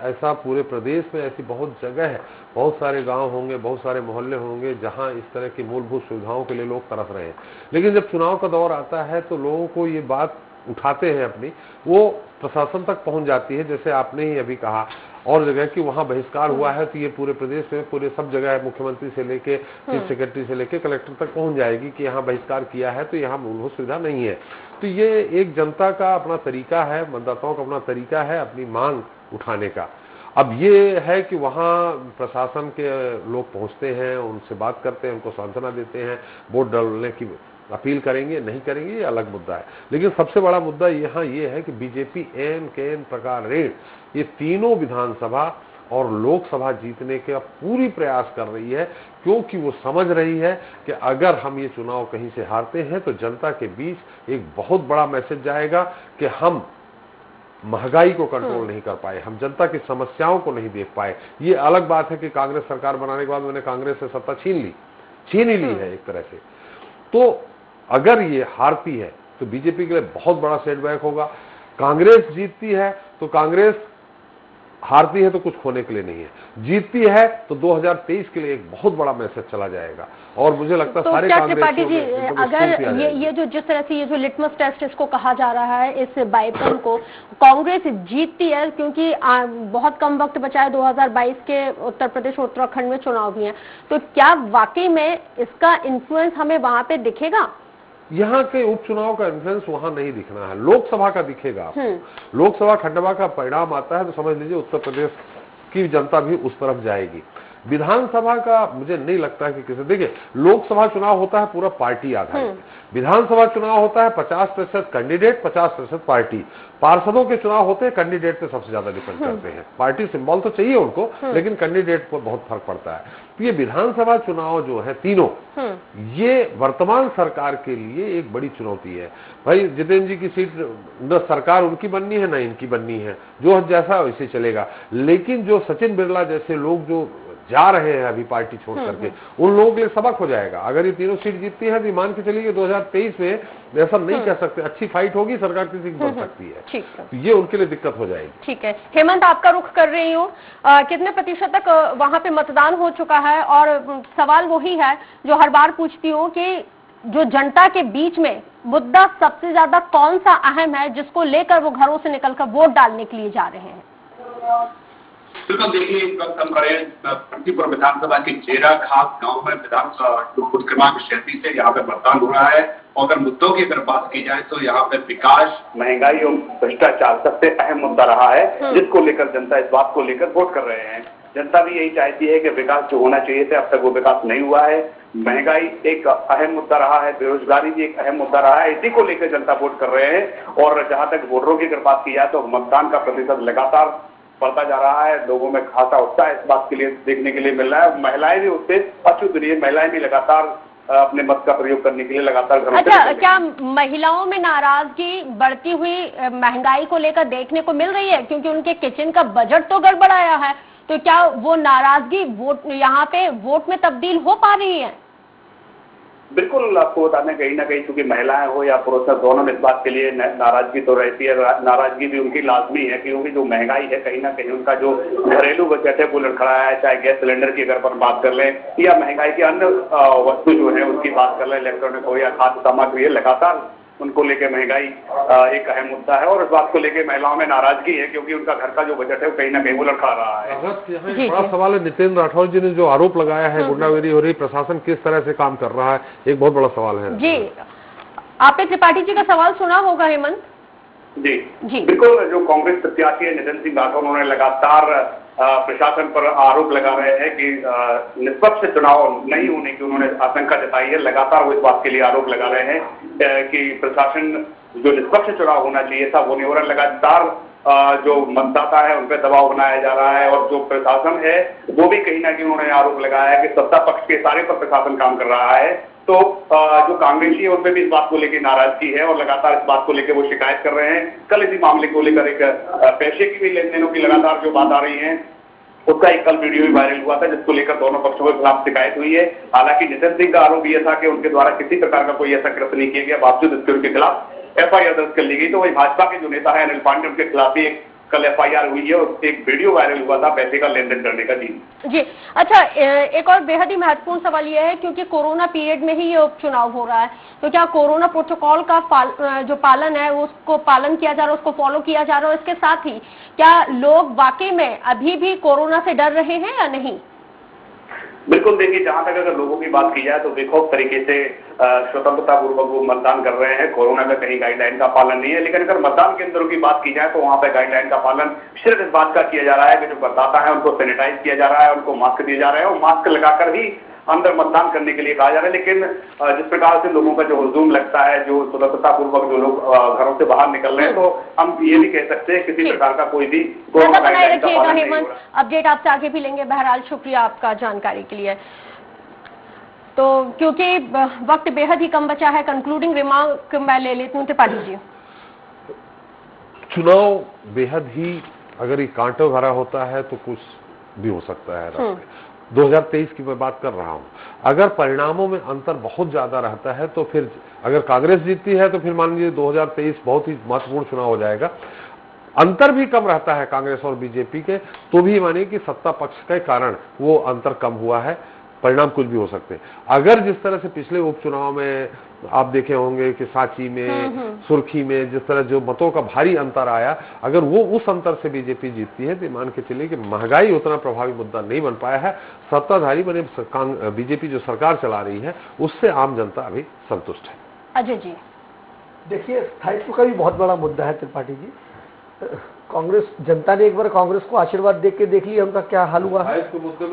ऐसा पूरे प्रदेश में ऐसी बहुत जगह है, बहुत सारे गांव होंगे, बहुत सारे मोहल्ले होंगे जहां इस तरह की मूलभूत सुविधाओं के लिए लोग तरस रहे हैं। लेकिन जब चुनाव का दौर आता है तो लोगों को ये बात उठाते हैं अपनी, वो प्रशासन तक पहुंच जाती है। जैसे आपने ही अभी कहा और जगह कि वहां बहिष्कार हुआ है, तो ये पूरे प्रदेश में पूरे सब जगह मुख्यमंत्री से लेके चीफ सेक्रेटरी से लेके कलेक्टर तक पहुंच जाएगी कि यहाँ बहिष्कार किया है तो यहाँ मूलभूत सुविधा नहीं है। तो ये एक जनता का अपना तरीका है, मतदाताओं का अपना तरीका है अपनी मांग उठाने का। अब ये है कि वहाँ प्रशासन के लोग पहुंचते हैं, उनसे बात करते हैं, उनको सांत्वना देते हैं, वोट डालने की अपील करेंगे नहीं करेंगे ये अलग मुद्दा है। लेकिन सबसे बड़ा मुद्दा यहाँ ये है कि बीजेपी एन केन प्रकार रेड ये तीनों विधानसभा और लोकसभा जीतने का पूरी प्रयास कर रही है, क्योंकि वो समझ रही है कि अगर हम ये चुनाव कहीं से हारते हैं तो जनता के बीच एक बहुत बड़ा मैसेज जाएगा कि हम महंगाई को कंट्रोल नहीं कर पाए, हम जनता की समस्याओं को नहीं देख पाए। ये अलग बात है कि कांग्रेस सरकार बनाने के बाद मैंने कांग्रेस से सत्ता छीन ही ली है एक तरह से। तो अगर ये हारती है तो बीजेपी के लिए बहुत बड़ा सेटबैक होगा। कांग्रेस जीतती है तो कांग्रेस, हारती है तो कुछ खोने के लिए नहीं है, जीतती है तो 2023 के लिए एक बहुत बड़ा मैसेज चला जाएगा। और मुझे लगता है तो सारे त्रिपाठी जी, अगर ये जो जिस तरह से ये जो लिटमस टेस्ट इसको कहा जा रहा है, इस बाईपन को कांग्रेस जीतती है, क्योंकि बहुत कम वक्त बचा है, 2022 के उत्तर प्रदेश और उत्तराखंड में चुनाव भी है, तो क्या वाकई में इसका इन्फ्लुएंस हमें वहां पे दिखेगा? यहाँ के उपचुनाव का इन्फ्लुएंस वहां नहीं दिखना है, लोकसभा का दिखेगा आपको। लोकसभा खंडवा का परिणाम आता है तो समझ लीजिए उत्तर प्रदेश की जनता भी उस तरफ जाएगी। विधानसभा का मुझे नहीं लगता है कि किसी, देखिए लोकसभा चुनाव होता है पूरा पार्टी आधारित, विधानसभा चुनाव होता है 50% कैंडिडेट 50% पार्टी। पार्षदों के चुनाव होते हैं कैंडिडेट पे सबसे ज्यादा डिपेंड करते हैं, पार्टी सिंबल तो चाहिए उनको लेकिन कैंडिडेट पर बहुत फर्क पड़ता है। तो ये विधानसभा चुनाव जो है तीनों, ये वर्तमान सरकार के लिए एक बड़ी चुनौती है। भाई जितेंद्र जी की सीट न सरकार उनकी बननी है न इनकी बननी है, जो जैसा वैसे चलेगा। लेकिन जो सचिन बिरला जैसे लोग जो जा रहे हैं अभी पार्टी छोड़ करके, उन लोगों के लिए सबक हो जाएगा। अगर ये तीनों सीट जीतती है तो मान के चलिए 2023 में ऐसा नहीं कह सकते, अच्छी फाइट होगी, सरकार किसी की बन सकती है, ठीक है, तो ये उनके लिए दिक्कत हो जाएगी। ठीक है, हेमंत आपका रुख कर रही हूँ, कितने प्रतिशत तक वहां पे मतदान हो चुका है? और सवाल वही है जो हर बार पूछती हूँ कि जो जनता के बीच में मुद्दा सबसे ज्यादा कौन सा अहम है जिसको लेकर वो घरों से निकलकर वोट डालने के लिए जा रहे हैं? बिल्कुल, देखिए इस वक्त हम खड़े बंकीपुर विधानसभा के जेरा खास गांव में बूथ क्रमांक 37 से यहाँ पे मतदान हो रहा है। और अगर मुद्दों की अगर बात की जाए तो यहाँ पे विकास, महंगाई और भ्रष्टाचार सबसे अहम मुद्दा रहा है, जिसको लेकर जनता इस बात को लेकर वोट कर रहे हैं। जनता भी यही चाहती है कि विकास जो होना चाहिए था अब तक वो विकास नहीं हुआ है। महंगाई एक अहम मुद्दा रहा है, बेरोजगारी भी एक अहम मुद्दा रहा है, इसी को लेकर जनता वोट कर रहे हैं। और जहां तक वोटरों की अगर बात की जाए तो मतदान का प्रतिशत लगातार बढ़ता जा रहा है, लोगों में खासा उत्साह इस बात के लिए देखने के लिए मिल रहा है। महिलाएं भी उससे अछूत रही है, महिलाएं भी लगातार अपने मत का प्रयोग करने के लिए लगातार घरों से अच्छा, क्या महिलाओं में नाराजगी बढ़ती हुई महंगाई को लेकर देखने को मिल रही है? क्योंकि उनके किचन का बजट तो गड़बड़ाया है, तो क्या वो नाराजगी वोट यहाँ पे वोट में तब्दील हो पा रही है? बिल्कुल, आपको बताने कहीं ना कहीं क्योंकि महिलाएं हो या पुरुष दोनों में इस बात के लिए नाराजगी तो रहती है। नाराजगी भी उनकी लाजमी है क्योंकि जो महंगाई है कहीं ना कहीं उनका जो घरेलू बजट है वो लड़खड़ाया है। चाहे गैस सिलेंडर की अगर अपन बात कर लें या महंगाई की अन्य वस्तु जो है उसकी बात कर लें, इलेक्ट्रॉनिक हो या खाद्य सामग्री है, लगातार उनको लेके महंगाई एक अहम मुद्दा है। और इस बात को लेके महिलाओं में नाराजगी है क्योंकि उनका घर का जो बजट है वो कहीं ना कहीं वो लड़खड़ा रहा है। एक बड़ा सवाल है, नितिन राठौर जी ने जो आरोप लगाया है गुंडागिरी हो रही, प्रशासन किस तरह से काम कर रहा है, एक बहुत बड़ा सवाल है। जी, आपने त्रिपाठी जी का सवाल सुना होगा हेमंत? जी बिल्कुल, जो कांग्रेस प्रत्याशी है नितिन सिंह राठौर, उन्होंने लगातार प्रशासन पर आरोप लगा रहे हैं कि निष्पक्ष चुनाव नहीं होने की उन्होंने आशंका जताई है। लगातार वो इस बात के लिए आरोप लगा रहे हैं कि प्रशासन जो निष्पक्ष चुनाव होना चाहिए था वो नहीं हो रहा। लगातार जो मतदाता है उन पर दबाव बनाया जा रहा है और जो प्रशासन है वो भी कहीं ना कहीं उन्होंने आरोप लगाया है कि सत्ता पक्ष के इशारे पर प्रशासन काम कर रहा है। तो जो कांग्रेसी है उनपे भी इस बात को लेकर नाराजगी है और लगातार इस बात को लेकर वो शिकायत कर रहे हैं। कल इसी मामले को लेकर एक पैसे की भी लेन देनों की लगातार जो बात आ रही है उसका एक कल वीडियो भी वायरल हुआ था जिसको लेकर दोनों पक्षों के खिलाफ शिकायत हुई है। हालांकि नितिन सिंह का आरोप यह था कि उनके द्वारा किसी प्रकार का कोई ऐसा कृत्य नहीं किया गया, बावजूद इसके उनके खिलाफ FIR दर्ज कर ली गई। तो वही भाजपा के जो नेता है अनिल पांडे, उनके खिलाफ भी एक कल FIR हुई है और एक वीडियो वायरल हुआ था पैसे का लेन देन करने का। जी अच्छा, एक और बेहद ही महत्वपूर्ण सवाल यह है क्योंकि कोरोना पीरियड में ही ये उपचुनाव हो रहा है, तो क्या कोरोना प्रोटोकॉल का जो पालन है उसको पालन किया जा रहा है, उसको फॉलो किया जा रहा है? इसके साथ ही क्या लोग वाकई में अभी भी कोरोना से डर रहे हैं या नहीं? बिल्कुल, देखिए जहां तक अगर लोगों की बात की जाए तो बेखौफ तरीके से स्वतंत्रता पूर्वक वो मतदान कर रहे हैं। कोरोना का कहीं गाइडलाइन का पालन नहीं है, लेकिन अगर मतदान केंद्रों की बात की जाए तो वहां पर गाइडलाइन का पालन सिर्फ इस बात का किया जा रहा है कि जो मतदाता है उनको सैनिटाइज किया जा रहा है, उनको मास्क दिए जा रहे हैं और मास्क लगाकर ही अंदर मतदान करने के लिए कहा जा रहा है। लेकिन जिस प्रकार से लोगों का जो हुजूम लगता है, जो स्वतंत्रता पूर्वक जो लोग घरों से बाहर निकल रहे हैं, तो हम ये भी कह सकते हैं किसी प्रकार का कोई भी बनाए रखिएगा हेमंत, अपडेट आपसे आगे भी लेंगे। बहरहाल शुक्रिया आपका जानकारी के लिए। तो क्योंकि वक्त बेहद ही कम बचा है, कंक्लूडिंग रिमार्क मैं ले लेती हूँ त्रिपाठी जी। चुनाव बेहद ही अगर ये कांटों भरा होता है तो कुछ भी हो सकता है। 2023 की मैं बात कर रहा हूं, अगर परिणामों में अंतर बहुत ज्यादा रहता है तो फिर अगर कांग्रेस जीतती है तो फिर मान लीजिए 2023 बहुत ही महत्वपूर्ण चुनाव हो जाएगा। अंतर भी कम रहता है कांग्रेस और बीजेपी के, तो भी मानिए कि सत्ता पक्ष के कारण वो अंतर कम हुआ है, परिणाम कुछ भी हो सकते हैं। अगर जिस तरह से पिछले उपचुनाव में आप देखे होंगे कि सांची में, सुर्खी में जिस तरह जो मतों का भारी अंतर आया, अगर वो उस अंतर से बीजेपी जीतती है तो मान के चलिए कि महंगाई उतना प्रभावी मुद्दा नहीं बन पाया है। सत्ताधारी बने बीजेपी जो सरकार चला रही है उससे आम जनता अभी संतुष्ट है। अजय जी, देखिए स्थायित्व का भी बहुत बड़ा मुद्दा है त्रिपाठी जी। कांग्रेस जनता ने एक बार कांग्रेस को आशीर्वाद देख के देख लिया उनका क्या हाल हुआ है।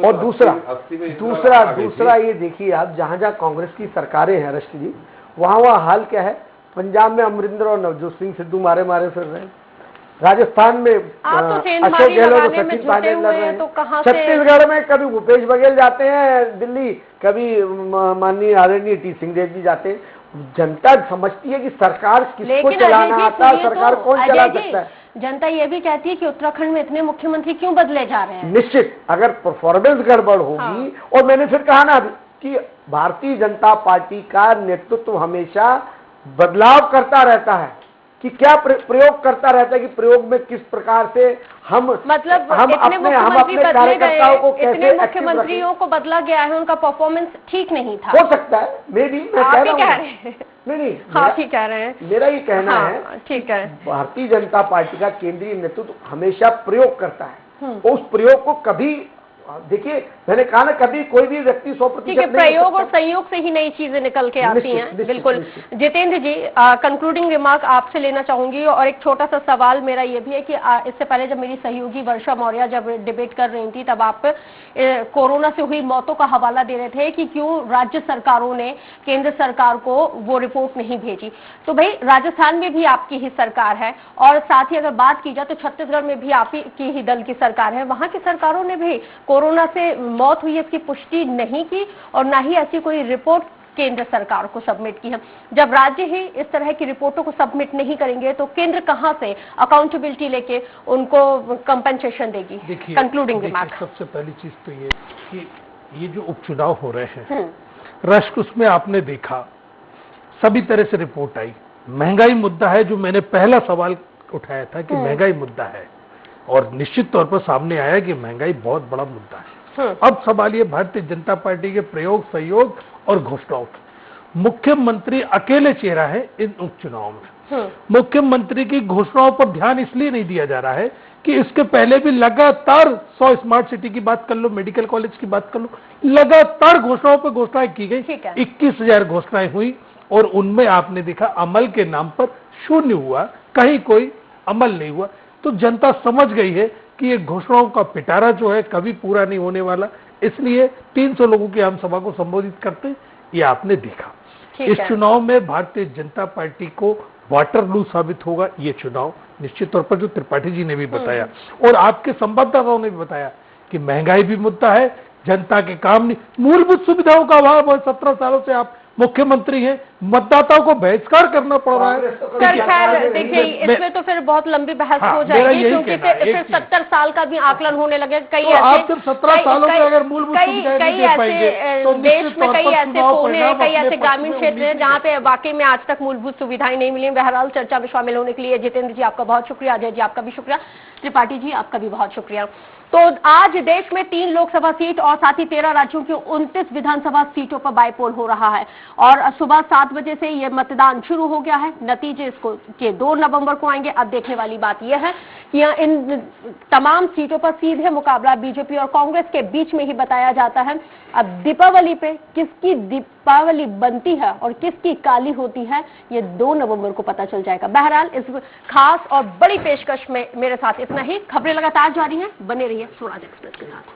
और दूसरा ये देखिए आप, जहां जहां कांग्रेस की सरकारें हैं रश्मि जी, वहां हाल क्या है। पंजाब में अमरिंदर और नवजोत सिंह सिद्धू मारे फिर रहे हैं, राजस्थान में अशोक गहलोत और सचिन पायलट लड़ रहे हैं, छत्तीसगढ़ में कभी भूपेश बघेल जाते हैं दिल्ली, कभी माननीय आदरणीय टी सिंहदेव जी जाते हैं। जनता समझती है कि सरकार किसको चलाना आता है, सरकार कौन चला सकता है। जनता ये भी कहती है कि उत्तराखंड में इतने मुख्यमंत्री क्यों बदले जा रहे हैं। निश्चित, अगर परफॉर्मेंस गड़बड़ होगी, और मैंने फिर कहा ना कि भारतीय जनता पार्टी का नेतृत्व हमेशा बदलाव करता रहता है, कि क्या प्रयोग करता रहता है, कि प्रयोग में किस प्रकार से हम मतलब हम अपने कार्यकर्ताओं को कैसे इतने मुख्यमंत्रियों को बदला गया है, उनका परफॉर्मेंस ठीक नहीं था। हो सकता है, मे बी, मैं कह रहा हूँ। नहीं, हाँ ठीक कह रहे हैं, मेरा ये कहना है, ठीक है, भारतीय जनता पार्टी का केंद्रीय नेतृत्व हमेशा प्रयोग करता है, उस प्रयोग को कभी, देखिए मैंने कहा ना, कभी कोई भी व्यक्ति 100% प्रयोग और संयोग से ही नई चीजें निकल के आती हैं। बिल्कुल। जितेंद्र जी, कंक्लूडिंग रिमार्क आपसे लेना चाहूंगी, और एक छोटा सा सवाल मेरा ये भी है कि इससे पहले जब मेरी सहयोगी वर्षा मौर्य जब डिबेट कर रही थी, तब आप कोरोना से हुई मौतों का हवाला दे रहे थे कि क्यों राज्य सरकारों ने केंद्र सरकार को वो रिपोर्ट नहीं भेजी। तो भाई राजस्थान में भी आपकी ही सरकार है, और साथ ही अगर बात की जाए तो छत्तीसगढ़ में भी आप की ही दल की सरकार है। वहां की सरकारों ने भी कोरोना से मौत हुई इसकी पुष्टि नहीं की, और ना ही ऐसी कोई रिपोर्ट केंद्र सरकार को सबमिट की है। जब राज्य ही इस तरह की रिपोर्टों को सबमिट नहीं करेंगे तो केंद्र कहां से अकाउंटेबिलिटी लेके उनको कंपेंसेशन देगी। Concluding remark. सबसे पहली चीज तो ये कि ये जो उपचुनाव हो रहे हैं, रश्क उसमें आपने देखा सभी तरह से रिपोर्ट आई। महंगाई मुद्दा है, जो मैंने पहला सवाल उठाया था कि महंगाई मुद्दा है, और निश्चित तौर पर सामने आया कि महंगाई बहुत बड़ा मुद्दा है। अब सवाल ये भारतीय जनता पार्टी के प्रयोग, सहयोग और घोषणाओं। मुख्यमंत्री अकेले चेहरा है इन उपचुनाव में। मुख्यमंत्री की घोषणाओं पर ध्यान इसलिए नहीं दिया जा रहा है कि इसके पहले भी लगातार 100 स्मार्ट सिटी की बात कर लो, मेडिकल कॉलेज की बात कर लो, लगातार घोषणाओं पर घोषणाएं की गई। 21,000 घोषणाएं हुई, और उनमें आपने देखा अमल के नाम पर शून्य हुआ, कहीं कोई अमल नहीं हुआ। तो जनता समझ गई है कि ये घोषणाओं का पिटारा जो है कभी पूरा नहीं होने वाला, इसलिए 300 लोगों की आम सभा को संबोधित करते ये आपने देखा। इस चुनाव में भारतीय जनता पार्टी को वाटरलू साबित होगा ये चुनाव, निश्चित तौर पर, जो त्रिपाठी जी ने भी बताया और आपके संवाददाताओं ने भी बताया कि महंगाई भी मुद्दा है, जनता के काम नहीं, मूलभूत सुविधाओं का अभाव है। 17 सालों से आप मुख्यमंत्री हैं, मतदाताओं को बहिष्कार करना पड़ रहा है। खैर देखिए, इसमें तो फिर बहुत लंबी बहस हो जाएगी, क्योंकि फिर 70 साल का भी आकलन होने लगे। कई ऐसे 17 सालों में अगर मूलभूत कई ऐसे देश में कई ऐसे कोने हैं, कई ऐसे ग्रामीण क्षेत्र हैं जहाँ पे वाकई में आज तक मूलभूत सुविधाएं नहीं मिली। बहरहाल चर्चा में शामिल होने के लिए जितेंद्र जी आपका बहुत शुक्रिया, अजय जी आपका भी शुक्रिया, त्रिपाठी जी आपका भी बहुत शुक्रिया। तो आज देश में 3 लोकसभा सीट और साथ ही 13 राज्यों की 29 विधानसभा सीटों पर बाईपोल हो रहा है, और सुबह 7 बजे से यह मतदान शुरू हो गया है। नतीजे इसको के 2 नवंबर को आएंगे। अब देखने वाली बात यह है कि इन तमाम सीटों पर सीधे मुकाबला बीजेपी और कांग्रेस के बीच में ही बताया जाता है। अब दीपावली पे किसकी दीपावली बनती है और किसकी काली होती है, ये 2 नवंबर को पता चल जाएगा। बहरहाल इस खास और बड़ी पेशकश में मेरे साथ इतना ही। खबरें लगातार जारी हैं, बने रहिए स्वराज एक्सप्रेस के साथ।